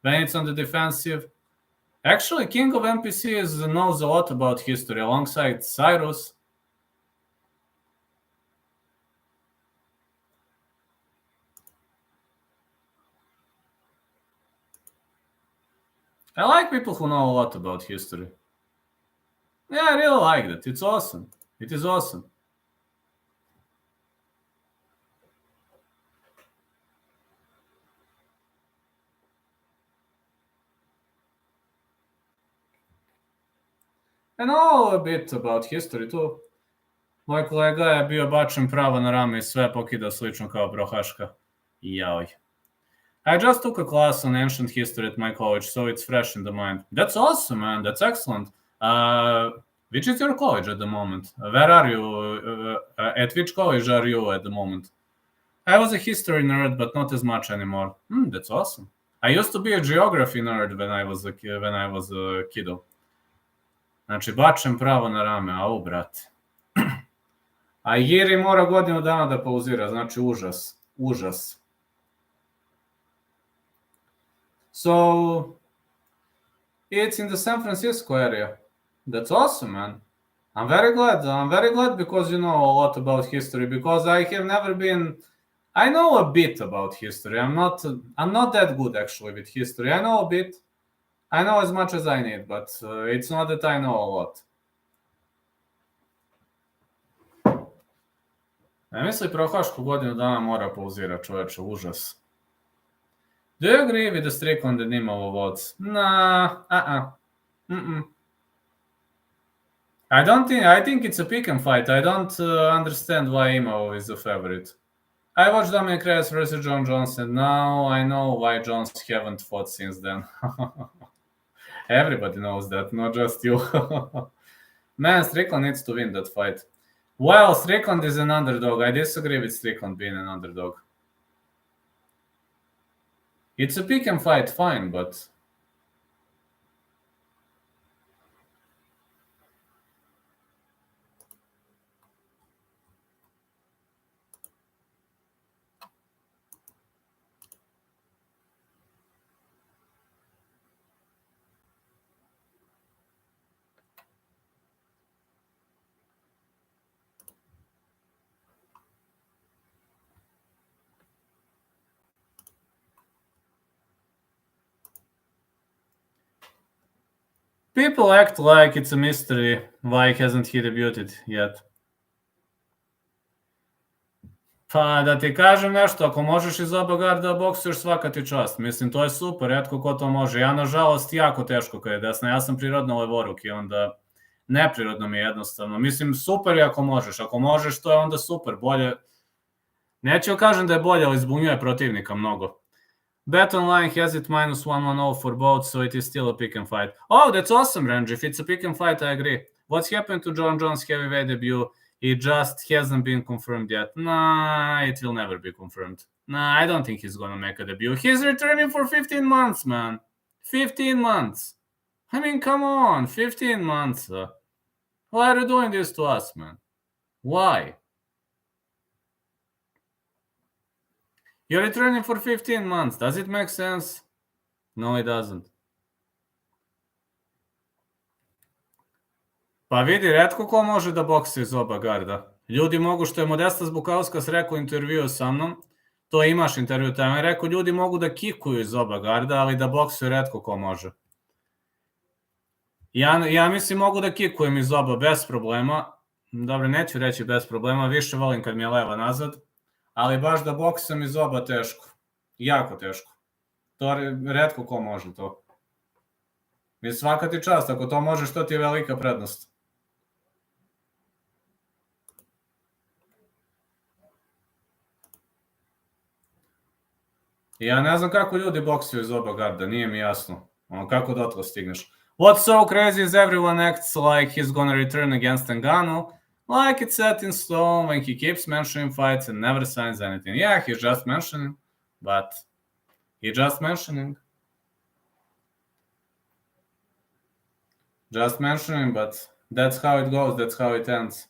When it's on the defensive, actually, King of NPCs knows a lot about history alongside Cyrus. I like people who know a lot about history. Yeah, I really like that. It's awesome. It is awesome. I know a bit about history too. Moj kolega je bio bačen pravo na rame i sve pokidao slično kao prohaška. Jaoj. I just took a class on ancient history at my college, so it's fresh in the mind. That's awesome, man. That's excellent. Which is your college at the moment? Where are you? At which college are you at the moment? I was a history nerd, but not as much anymore. That's awesome. I used to be a geography nerd when I was a kiddo. Znači, bačem pravo na rame, au, brate. A Jiri mora godinu dana da pauzira, znači užas. So, it's in the San Francisco area. That's awesome, man. I'm very glad because you know a lot about history, because I have never been... I know a bit about history. I'm not that good, actually, with history. I know a bit. I know as much as I need, but it's not that I know a lot. Ja mislim, prohašku godinu dana mora pauzira, čoveče, užas. Do you agree with the streak on the Nimalo votes? Nah, I think it's a pick and fight. I don't understand why Imao is the favorite. I watched Dominic Reyes versus John Jones, and now I know why Jones haven't fought since then. Everybody knows that, not just you. Man, Strickland needs to win that fight. Well, Strickland is an underdog. I disagree with Strickland being an underdog. It's a pick and fight, fine, but... People act like it's a mystery why hasn't he debuted yet. Pa da ti kažem nešto, ako možeš iz oba garda boksuješ, svaka ti čast. Mislim, to je super, retko ko to može. Ja, nažalost, jako teško kad je desna. Ja sam prirodno levoruk i onda neprirodno mi je jednostavno. Mislim, super je ako možeš. Ako možeš, to je onda super. Bolje... Neću kažem da je bolje, ali zbunjuje protivnika mnogo. Bet online has it minus 110 for both, so it is still a pick and fight. Oh, that's awesome, Range. If it's a pick and fight, I agree. What's happened to John Jones' heavyweight debut? It just hasn't been confirmed yet. Nah, it will never be confirmed. Nah, I don't think he's gonna make a debut. He's returning for 15 months, man. 15 months. I mean, come on, 15 months. Why are you doing this to us, man? Why? You're returning for 15 months. Does it make sense? No, it doesn't. Pa vidi, retko ko može da boksuje iz oba garda. Ljudi mogu, što je Modestas Bukauskas rekao u intervju sa mnom, to imaš intervju tamo, je rekao, ljudi mogu da kikuju iz oba garda, ali da boksuje retko ko može. Ja mislim mogu da kikujem iz oba bez problema. Dobro, neću reći bez problema, više volim kad mi je leva nazad, ali baš da boksujem iz oba teško. Jako teško. To retko ko može to. I svaka ti čast, ako to možeš, to ti je velika prednost. Ja ne znam kako ljudi boksuju iz oba garda, nije mi jasno. Kako dotle stigneš? What's so crazy is everyone acts like he's gonna return against Ngannou, like it's set in stone when he keeps mentioning fights and never signs anything. Yeah, he's just mentioning, but he's just mentioning. Just mentioning, but that's how it goes, that's how it ends.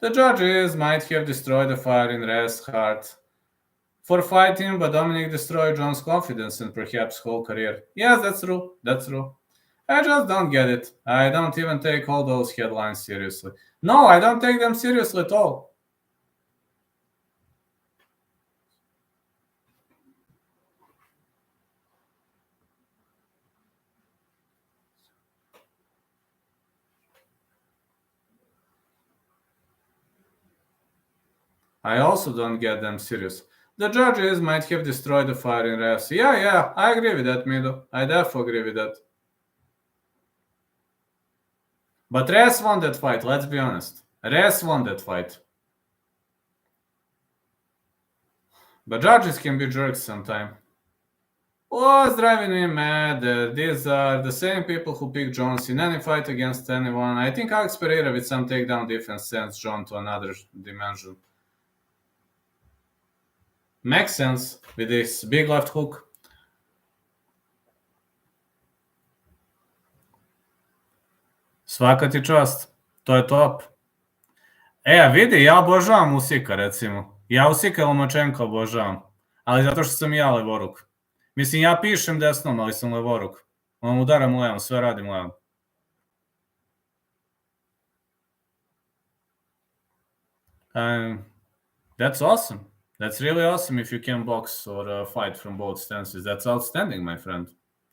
The judges might have destroyed the fire in Reyes' heart for fighting, but Dominic destroyed John's confidence and perhaps whole career. Yes, that's true. That's true. I just don't get it. I don't even take all those headlines seriously. No, I don't take them seriously at all. I also don't get them serious. The judges might have destroyed the fire in Reyes. Yeah, I agree with that, Mido. I definitely agree with that. But Reyes won that fight, let's be honest. Reyes won that fight. But judges can be jerks sometimes. What's driving me mad? These are the same people who pick Jones in any fight against anyone. I think Alex Pereira with some takedown defense sends John to another dimension. Makes sense with this big left hook. Svaka ti čast. To je top. Vidi, ja obožavam Usika, recimo. Ja Usika Lomachenka obožavam. Ali zato što sam ja levoruk. Mislim, ja pišem desnom, ali sam levoruk. On udaram levom, sve radim levom. That's awesome. That's really awesome if you can box or fight from both stances. That's outstanding, my friend.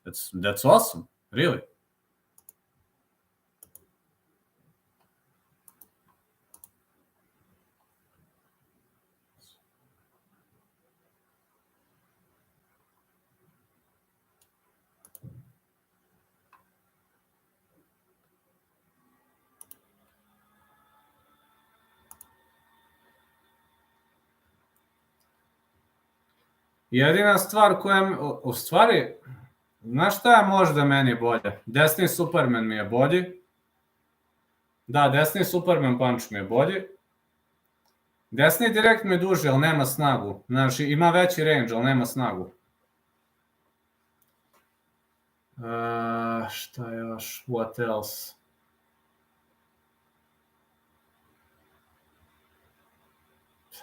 That's awesome, really. Jedina stvar koja, u stvari, znaš šta je možda meni bolje? Desni Superman mi je bolji. Da, desni Superman punch mi je bolji. Desni direkt mi je duži, ali nema snagu. Znači, ima veći range, ali nema snagu. Šta još? What else?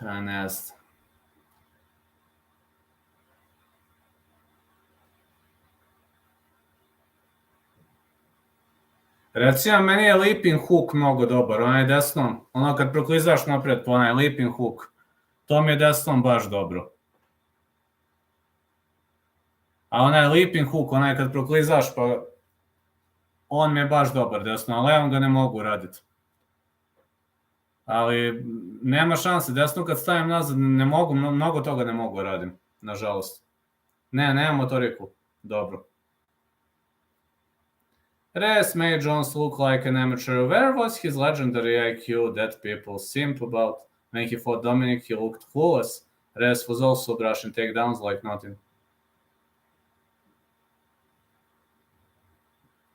Ne znam. Recimo, meni je leaping hook mnogo dobar, onaj desnom, ono kad proklizaš napred po onaj leaping hook, to mi je desnom baš dobro. A onaj leaping hook, onaj kad proklizaš pa on mi je baš dobar desno, ali levom ga ne mogu raditi. Ali nema šanse, desno kad stavim nazad ne mogu, mnogo toga ne mogu radim, nažalost. Ne, nemam motoriku, dobro. Reyes made Jones look like an amateur. Where was his legendary IQ that people simp about? When he fought Dominic, he looked flawless. Reyes was also brushing takedowns like nothing.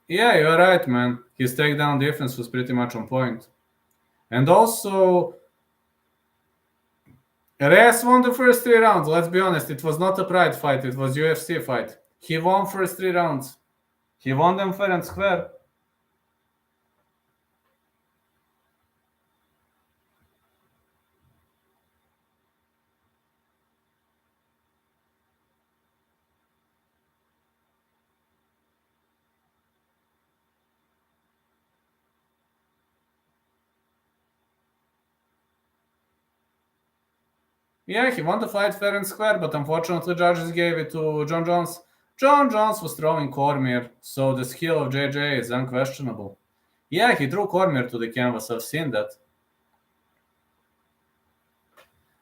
Yeah, you're right, man. His takedown defense was pretty much on point. And also, Reyes won the first 3 rounds. Let's be honest, it was not a Pride fight, it was UFC fight. He won first 3 rounds. He won them fair and square. Yeah, he won the fight fair and square, but unfortunately judges gave it to John Jones. John Jones was throwing Cormier, so the skill of JJ is unquestionable. Yeah, he threw Cormier to the canvas, I've seen that.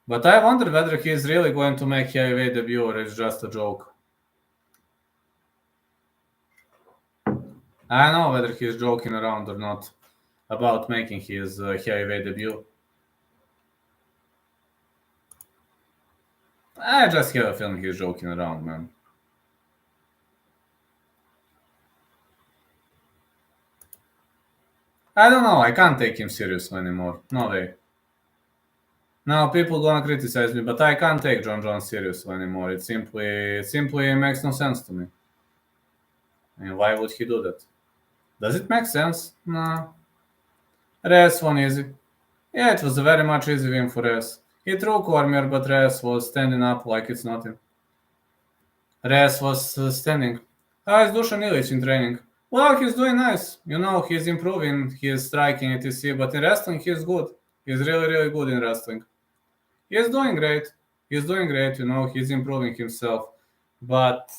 But I wonder whether he is really going to make heavyweight debut or it's just a joke. I know whether he is joking around or not about making his heavyweight debut. I just have a feeling he's joking around, man. I don't know, I can't take him seriously anymore. No way. Now people gonna criticize me, but I can't take John Jones seriously anymore. It simply makes no sense to me. I mean, why would he do that? Does it make sense? No. Reyes won easy. Yeah, it was a very much easy win for Reyes. He threw corner, but Reyes was standing up like it's nothing. Reyes was standing. How is Dusan Ilic in training? Well, he's doing nice. He's improving his striking, etc. But in wrestling, he's good. He's really, really good in wrestling. He's doing great. He's improving himself. But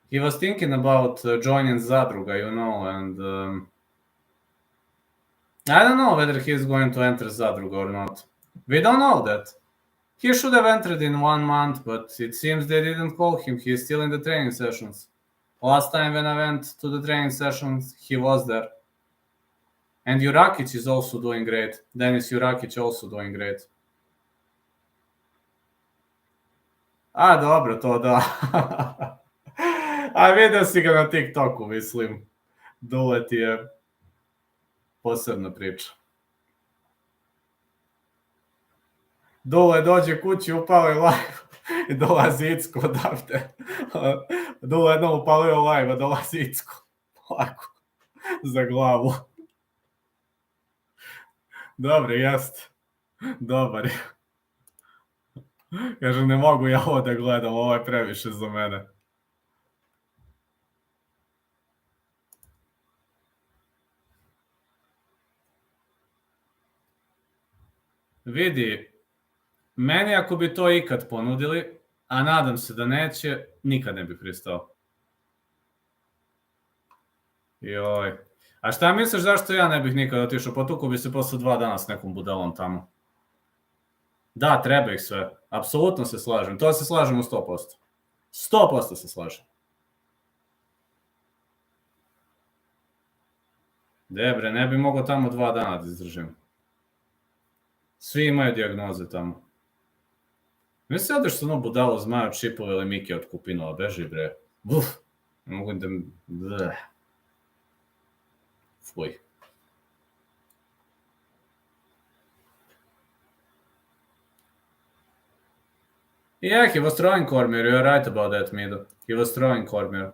he was thinking about joining Zadruga, and I don't know whether he's going to enter Zadruga or not. We don't know that. He should have entered in 1 month, but it seems they didn't call him. He's still in the training sessions. Last time when I went to the training sessions, he was there. And Jurakic is also doing great. Denis Jurakic also doing great. A, dobro, to da. A vidio si ga na TikToku, mislim. Dulet je posebna priča. Dule dođe kući, upali live i dolazi Icko odavde. Dule jednom upalio live, a dolazi Icko. Lako. Za glavu. Dobro, jest. Dobar je. Kaže, ne mogu ja ovo da gledam, ovo je previše za mene. Vidi, meni ako bi to ikad ponudili, a nadam se da neće, nikad ne bi pristao. Joj. A šta misliš zašto ja ne bih nikad otišao? Potuku bi se posle 2 dana s nekom budalom tamo. Da, treba ih sve. Apsolutno se slažem. To se slažem u 100%. 100% se slažem. Debre, ne bi mogao tamo 2 dana da izdržim. Svi imaju dijagnoze tamo. Misli odeš s ono budalo zmaju čipove ili Mike od Kupinova, beži bre. Uf, ne mogu da... Bleh. Fuj. Yeah, he was throwing corner. You're right about that, Mido. He was throwing corner.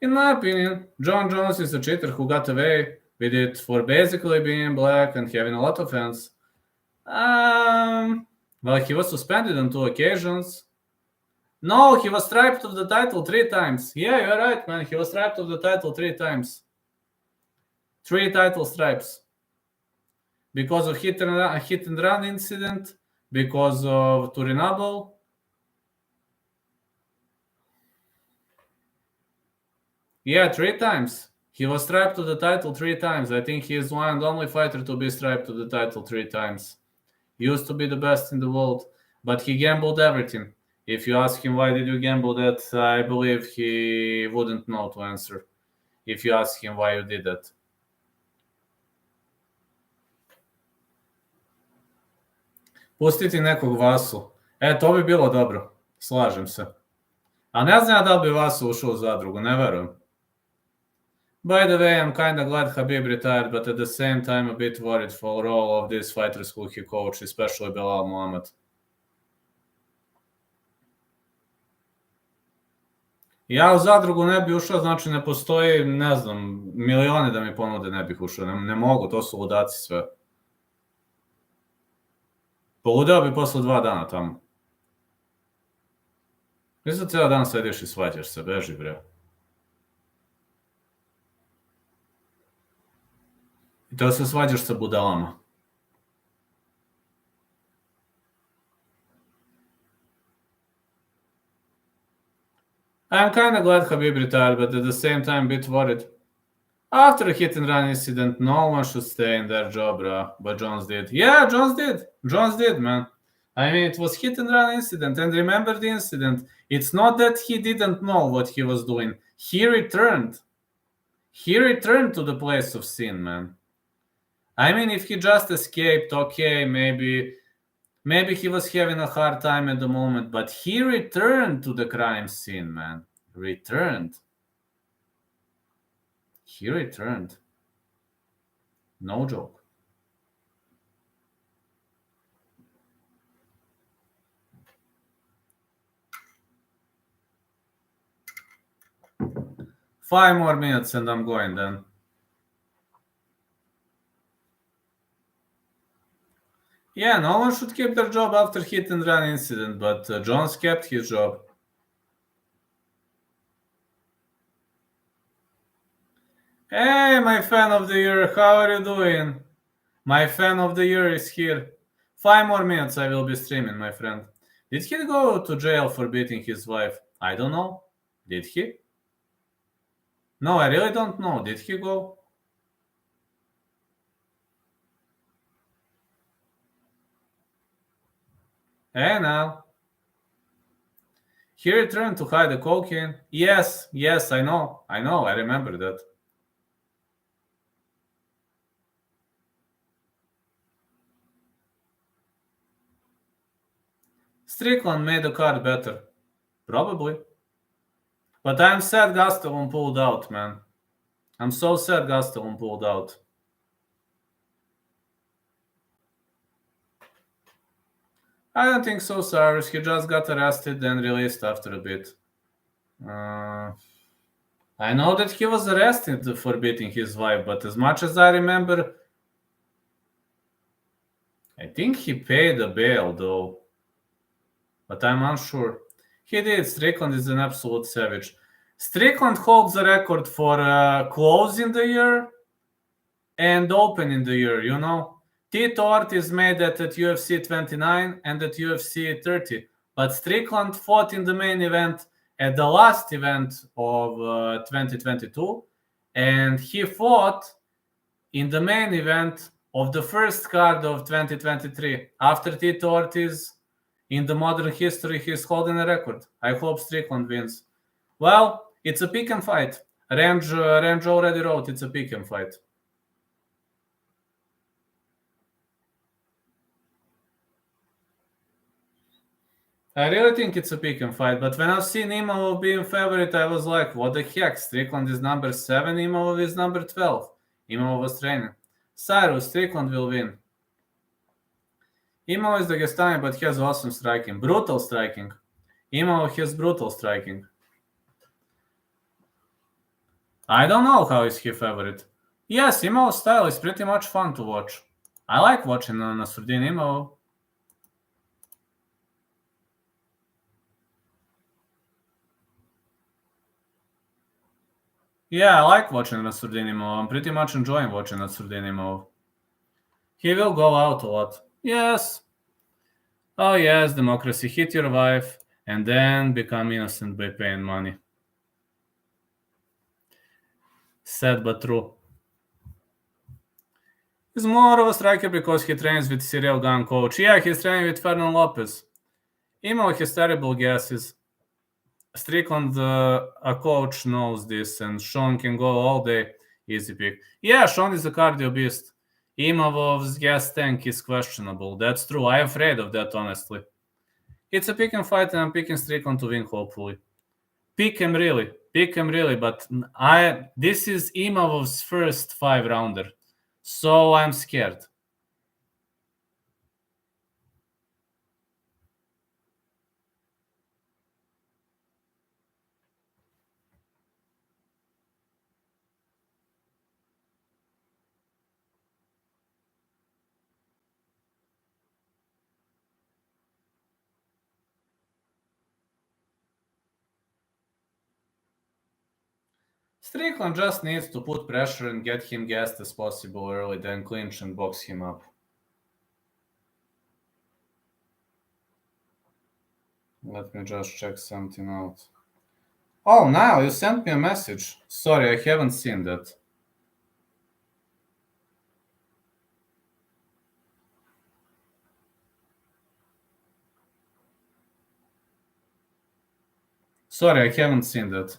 In my opinion, John Jones is a cheater who got away with it for basically being black and having a lot of fans. Well, he was suspended on 2 occasions. No, he was stripped of the title 3 times. Yeah, you're right, man. He was stripped of the title 3 times. 3 title stripes. Because of hit and run incident, because of Trinaldo. Yeah, 3 times. He was stripped of the title 3 times. I think he is one and only fighter to be stripped of the title 3 times. He used to be the best in the world, but he gambled everything. If you ask him why did you gamble that, I believe he wouldn't know to answer. If you ask him why you did that. Pustiti nekog Vasu. To bi bilo dobro. Slažem se. A ne znam da li bi Vasu ušao u Zadrugu, ne verujem. By the way, I'm kinda glad Khabib retired, but at the same time a bit worried for all of these fighters who he coached, especially Belal Muhammad. Ja u Zadrugu ne bi ušao, znači ne postoji, ne znam, milioni da mi ponude ne bih ušao. Ne mogu, to su ludaci sve. Poludeo bi posle 2 dana tamo. Mislim da cijel dan sediš i svađaš se, beži bre. I to se svađaš sa budalama. I'm kinda glad Khabib retired, but at the same time a bit worried. After a hit and run incident, no one should stay in their job, but Jones did. Yeah, Jones did. Jones did, man. I mean, it was hit and run incident, and remember the incident. It's not that he didn't know what he was doing. He returned. He returned to the place of sin, man. I mean, if he just escaped, okay, maybe he was having a hard time at the moment, but he returned to the crime scene, man. Returned. He returned. No joke. 5 more minutes and I'm going then. Yeah, no one should keep their job after hit and run incident, but Jones kept his job. Hey, my fan of the year, how are you doing? My fan of the year is here. 5 more minutes I will be streaming, my friend. Did he go to jail for beating his wife? I don't know. Did he? No, I really don't know. Did he go? Hey, now. He returned to hide the cocaine. Yes, I know, I remember that. Strickland made the card better. Probably. But I'm sad Gastelum pulled out, man. I'm so sad Gastelum pulled out. I don't think so, Cyrus. He just got arrested and released after a bit. I know that he was arrested for beating his wife, but as much as I remember, I think he paid a bail, though. But I'm unsure. He did. Strickland is an absolute savage. Strickland holds the record for closing the year and opening the year, you know. Tito Ortiz made that at UFC 29 and at UFC 30. But Strickland fought in the main event at the last event of 2022. And he fought in the main event of the first card of 2023. After Tito Ortiz, in the modern history, he's holding a record. I hope Strickland wins. Well, it's a pick and fight. Range already wrote it's a pick and fight. I really think it's a pick and fight, but when I've seen Imavov being favorite, I was like, what the heck? Strickland is number 7, Imavov is number 12. Imavov was training. Cyrus, Strickland will win. Imavov is Dagestani, but he has awesome striking. Brutal striking. Imavov has brutal striking. I don't know how is he favorite. Yes, Imavov's style is pretty much fun to watch. I like watching Nasruddin Imavov. Yeah, I like watching Nasruddin Imavov. I'm pretty much enjoying watching Nasruddin Imavov. He will go out a lot. Yes. Oh yes, democracy. Hit your wife and then become innocent by paying money. Sad but true. He's more of a striker because he trains with Cyril Gun coach. Yeah, he's training with Fernand Lopez. Imavov has terrible guesses. Strickland, a coach, knows this, and Sean can go all day. Easy pick. Yeah, Sean is a cardio beast. Imavov's gas tank is questionable. That's true. I'm afraid of that, honestly. It's a pick and fight, and I'm picking Strickland to win, hopefully. Pick him really, but this is Imavov's first 5-rounder, so I'm scared. Strickland just needs to put pressure and get him gassed as possible early, then clinch and box him up. Let me just check something out. Oh, now you sent me a message. Sorry, I haven't seen that. Sorry, I haven't seen that.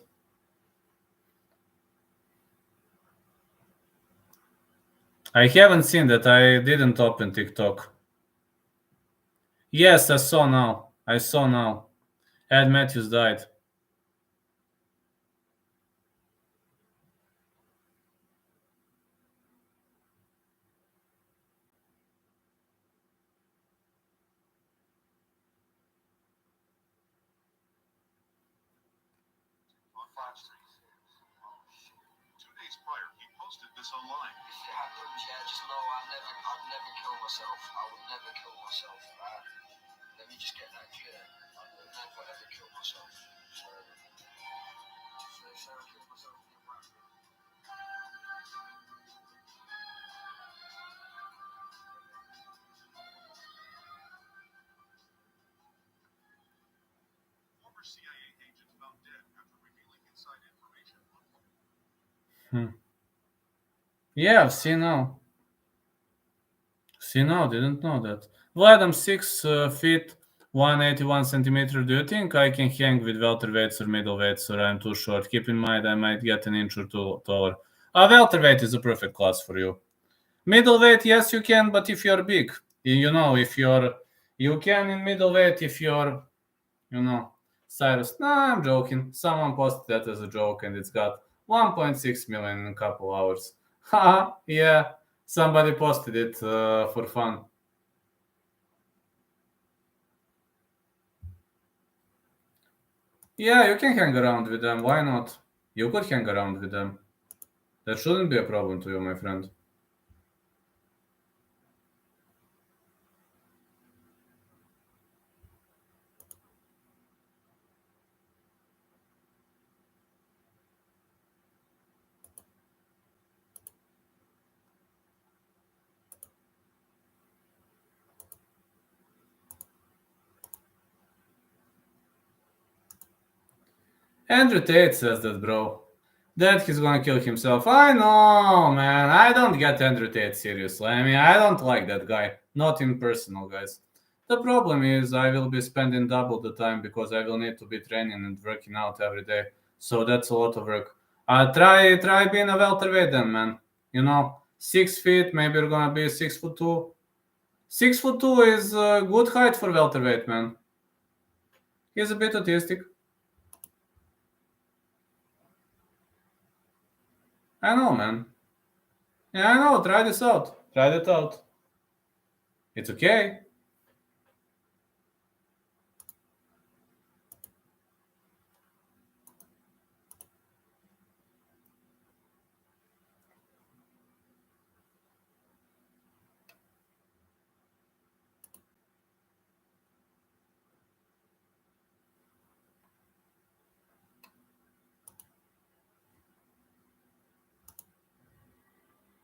I haven't seen that. I didn't open TikTok. Yes, I saw now. Ed Matthews died. Yeah, I've seen now. See now, didn't know that. Vlad, I'm 6 feet, 181 centimeter. Do you think I can hang with welterweights or middleweights, or I'm too short? Keep in mind, I might get an inch or two taller. Welterweight is a perfect class for you. Middleweight, yes, you can, but if you're big, you can in middleweight if you're, Cyrus. Nah, I'm joking. Someone posted that as a joke, and it's got 1.6 million in a couple hours. Haha, yeah. Somebody posted it for fun. Yeah, you can hang around with them. Why not? You could hang around with them. That shouldn't be a problem to you, my friend. Andrew Tate says that, bro. That he's gonna kill himself. I know, man. I don't get Andrew Tate seriously. I mean, I don't like that guy. Not in personal, guys. The problem is I will be spending double the time because I will need to be training and working out every day. So that's a lot of work. Try being a welterweight then, man. 6 feet. Maybe you're gonna be 6'2". 6'2" is a good height for welterweight, man. He's a bit autistic. I know, man. Yeah, I know. Try this out. Try that out. It's okay.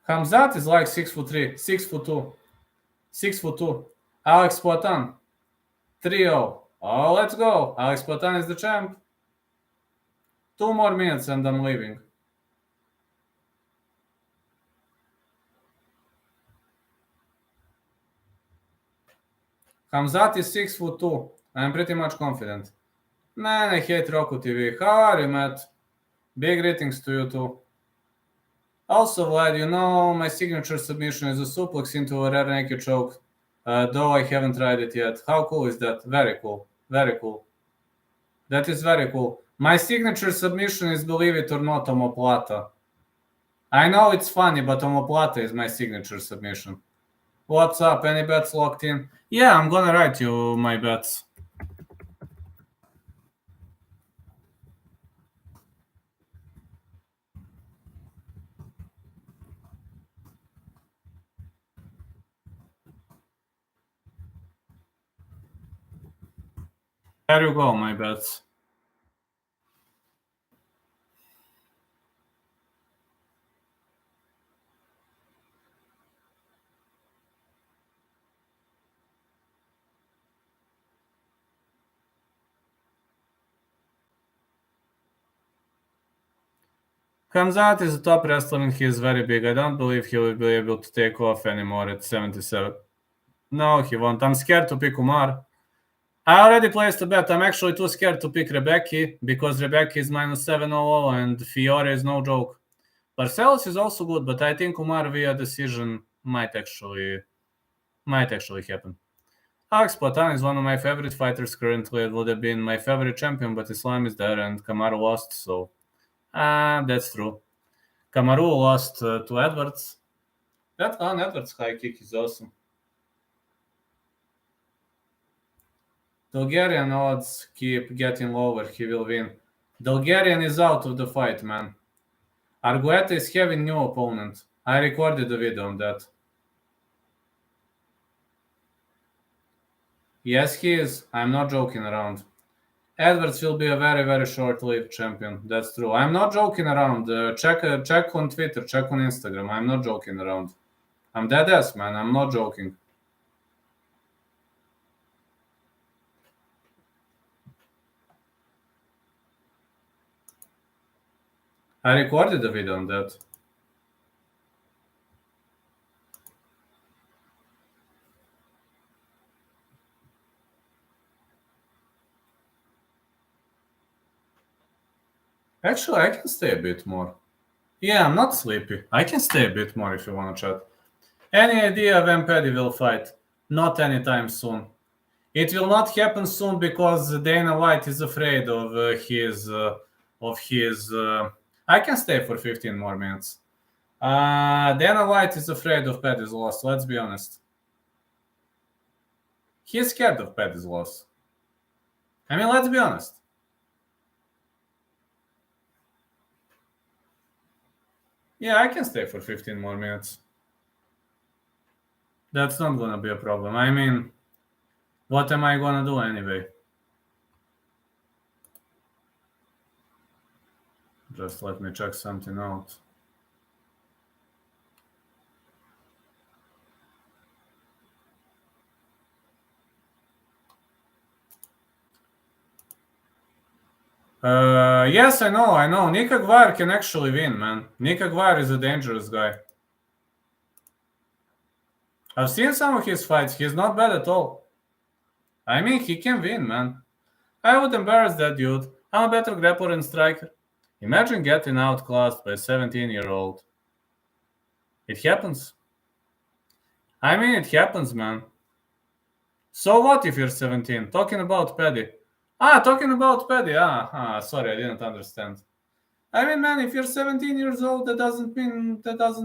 Hamzat is like 6'3", 6'2", 6'2". Alex Poatan, 3-0. Oh, let's go. Alex Poatan is the champ. 2 more minutes and I'm leaving. Hamzat is 6'2". I'm pretty much confident. Man, I hate Roku TV. How are you, Matt? Big greetings to you too. Also, Vlad, my signature submission is a suplex into a rear naked choke, though I haven't tried it yet. How cool is that? Very cool. Very cool. That is very cool. My signature submission is, believe it or not, omoplata. I know it's funny, but omoplata is my signature submission. What's up? Any bets locked in? Yeah, I'm gonna write you my bets. There you go, my bets. Hamzat is a top wrestler and he is very big. I don't believe he will be able to take off anymore at 77. No, he won't. I'm scared to pick Umar. I already placed a bet. I'm actually too scared to pick Rebecca because Rebecca is minus 700 and Fiore is no joke. Barcelos is also good, but I think Umar via decision might actually happen. Alex Platan is one of my favorite fighters currently. It would have been my favorite champion, but Islam is there and Kamaru lost, so that's true. Kamaru lost to Edwards. That one Edwards high kick is awesome. Bulgarian odds keep getting lower. He will win. Bulgarian is out of the fight, man. Argueta is having new opponent. I recorded a video on that. Yes, he is. I'm not joking around. Edwards will be a very, very short-lived champion. That's true. I'm not joking around. Check on Twitter, check on Instagram. I'm not joking around. I'm dead ass, man. I'm not joking. I recorded a video on that. Actually, I can stay a bit more. Yeah, I'm not sleepy. I can stay a bit more if you want to chat. Any idea when Paddy will fight? Not anytime soon. It will not happen soon because Dana White is afraid of his. I can stay for 15 more minutes. Dana White is afraid of Paddy's loss. Let's be honest. He's scared of Paddy's loss. I mean, let's be honest. Yeah, I can stay for 15 more minutes. That's not gonna be a problem. I mean, what am I gonna do anyway? Just let me check something out. Yes, I know. Nika Gvar can actually win, man. Nika Gvar is a dangerous guy. I've seen some of his fights. He's not bad at all. I mean, he can win, man. I would embarrass that dude. I'm a better grappler and striker. Imagine getting outclassed by a 17-year-old. It happens. I mean, it happens, man. So what if you're 17? Talking about Paddy. Talking about Paddy. Sorry, I didn't understand. I mean, man, if you're 17 years old, that doesn't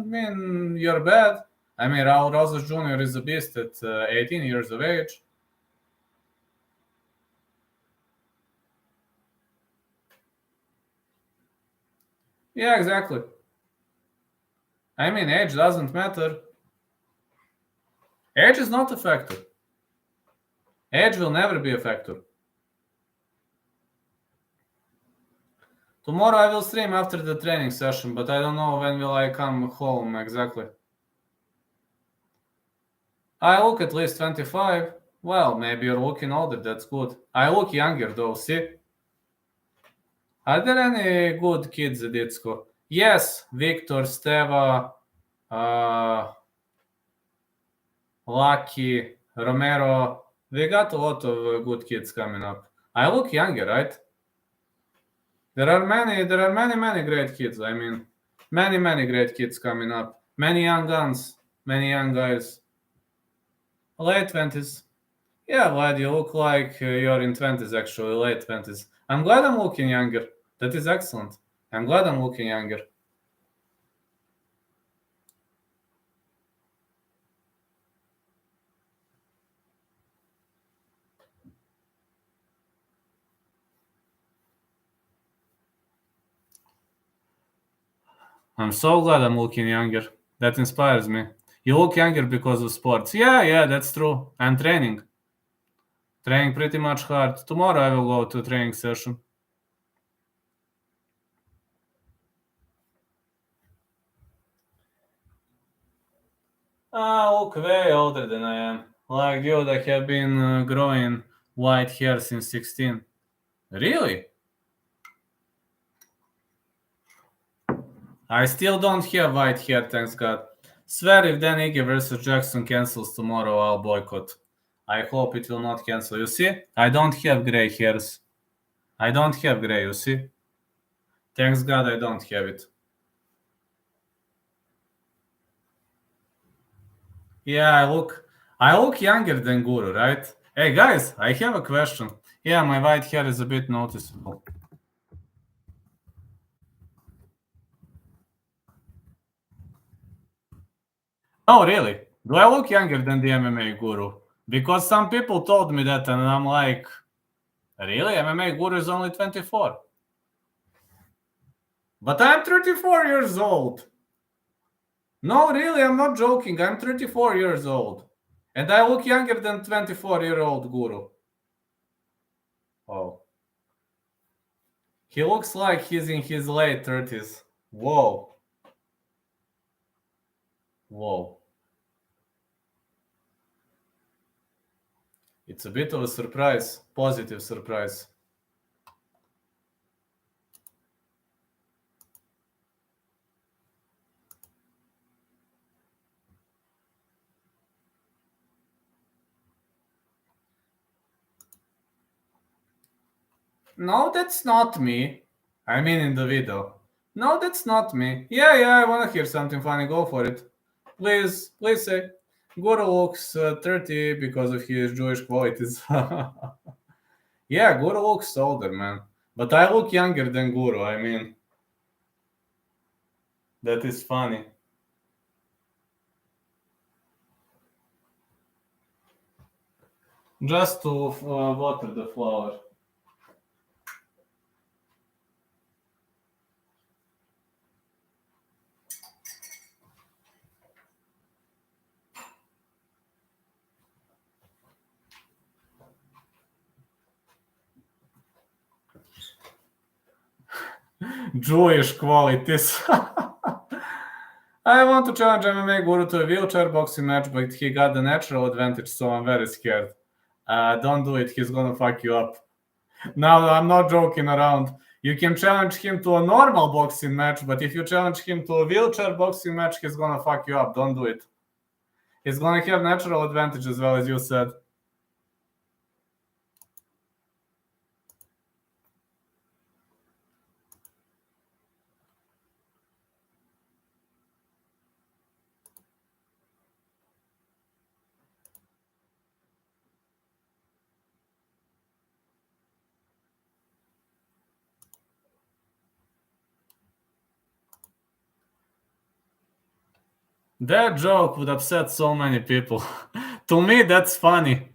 mean you're bad. I mean, Raul Rosas Jr. is a beast at 18 years of age. Yeah, exactly. I mean, age doesn't matter. Age is not a factor. Age will never be a factor. Tomorrow I will stream after the training session, but I don't know when will I come home exactly. I look at least 25. Well, maybe you're looking older, that's good. I look younger though, see? Are there any good kids at Itsko? Yes, Victor, Steva, Lucky, Romero. We got a lot of good kids coming up. I look younger, right? There are many great kids. I mean, many great kids coming up. Many young guns, many young guys. Late 20s. Yeah, Vlad, you look like you're in 20s actually, late 20s. I'm glad I'm looking younger. That is excellent. I'm glad I'm looking younger. I'm so glad I'm looking younger. That inspires me. You look younger because of sports. Yeah, that's true. I'm training. Training pretty much hard. Tomorrow I will go to a training session. Look way older than I am. Like, dude, I have been growing white hair since 16. Really? I still don't have white hair, thanks God. Swear if Dan Ige versus Jackson cancels tomorrow, I'll boycott. I hope it will not cancel. You see? I don't have gray hairs. I don't have gray, you see? Thanks God I don't have it. Yeah, I look younger than Guru, right? Hey guys, I have a question. Yeah, my white hair is a bit noticeable. Oh, really? Do I look younger than the MMA Guru? Because some people told me that, and I'm like, really? MMA Guru is only 24. But I'm 34 years old. No, really, I'm not joking. I'm 34 years old. And I look younger than 24-year-old Guru. Oh. He looks like he's in his late 30s. Whoa. Whoa. It's a bit of a surprise. Positive surprise. No, that's not me. I mean in the video. No, that's not me. Yeah, I wanna hear something funny. Go for it. Please say. Guru looks 30 because of his Jewish qualities. Yeah, Guru looks older, man. But I look younger than Guru. I mean, that is funny. Just to water the flower. Jewish qualities. I want to challenge MMA Guru to a wheelchair boxing match, but he got the natural advantage, so I'm very scared. Don't do it. He's gonna fuck you up. No, I'm not joking around. You can challenge him to a normal boxing match, but if you challenge him to a wheelchair boxing match, he's gonna fuck you up. Don't do it. He's gonna have natural advantage as well, as you said. That joke would upset so many people. To me, that's funny.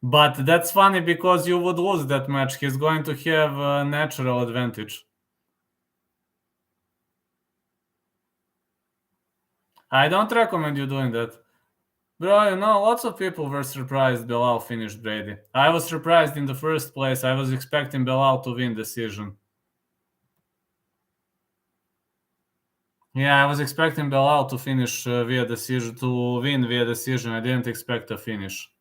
But that's funny because you would lose that match. He's going to have a natural advantage. I don't recommend you doing that. Bro, you know, lots of people were surprised Belal finished Brady. I was surprised in the first place. I was expecting Belal to win decision. Yeah, I was expecting Belal to finish via decision, to win via decision. I didn't expect a finish.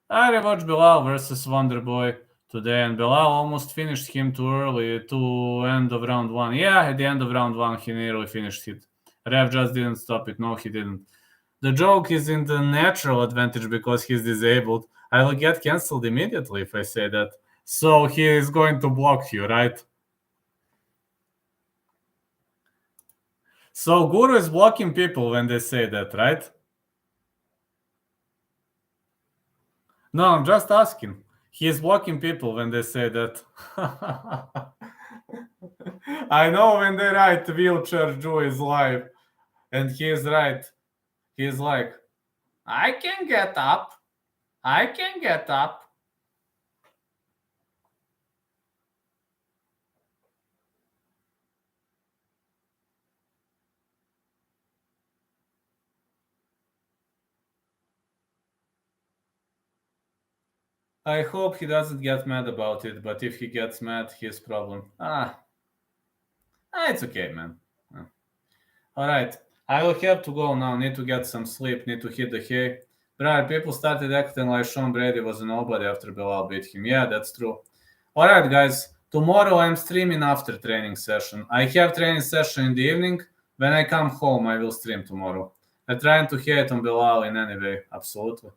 I rewatched Belal versus Wonderboy today, and Belal almost finished him too early to end of round one. Yeah, at the end of round one, he nearly finished it. Ref just didn't stop it. No, he didn't. The joke is in the natural advantage because he's disabled. I will get cancelled immediately if I say that. So he is going to block you, right? So Guru is blocking people when they say that, right? No, I'm just asking. He is blocking people when they say that. I know when they write wheelchair Jew is live, and he is right. He is like, I can get up. I can get up. I hope he doesn't get mad about it, but if he gets mad, his problem. It's okay, man. All right. I will have to go now. Need to get some sleep. Need to hit the hay. Brother, people started acting like Sean Brady was a nobody after Belal beat him. Yeah, that's true. All right, guys. Tomorrow I'm streaming after training session. I have training session in the evening. When I come home, I will stream tomorrow. I'm trying to hate on Belal in any way. Absolutely.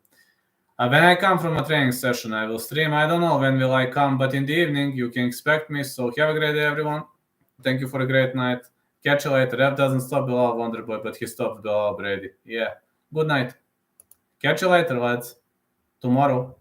When I come from a training session, I will stream. I don't know when will I come, but in the evening, you can expect me. So have a great day, everyone. Thank you for a great night. Catch you later. Ref doesn't stop Belal Wonderboy, but he stopped Belal Brady. Yeah. Good night. Catch you later, lads. Tomorrow.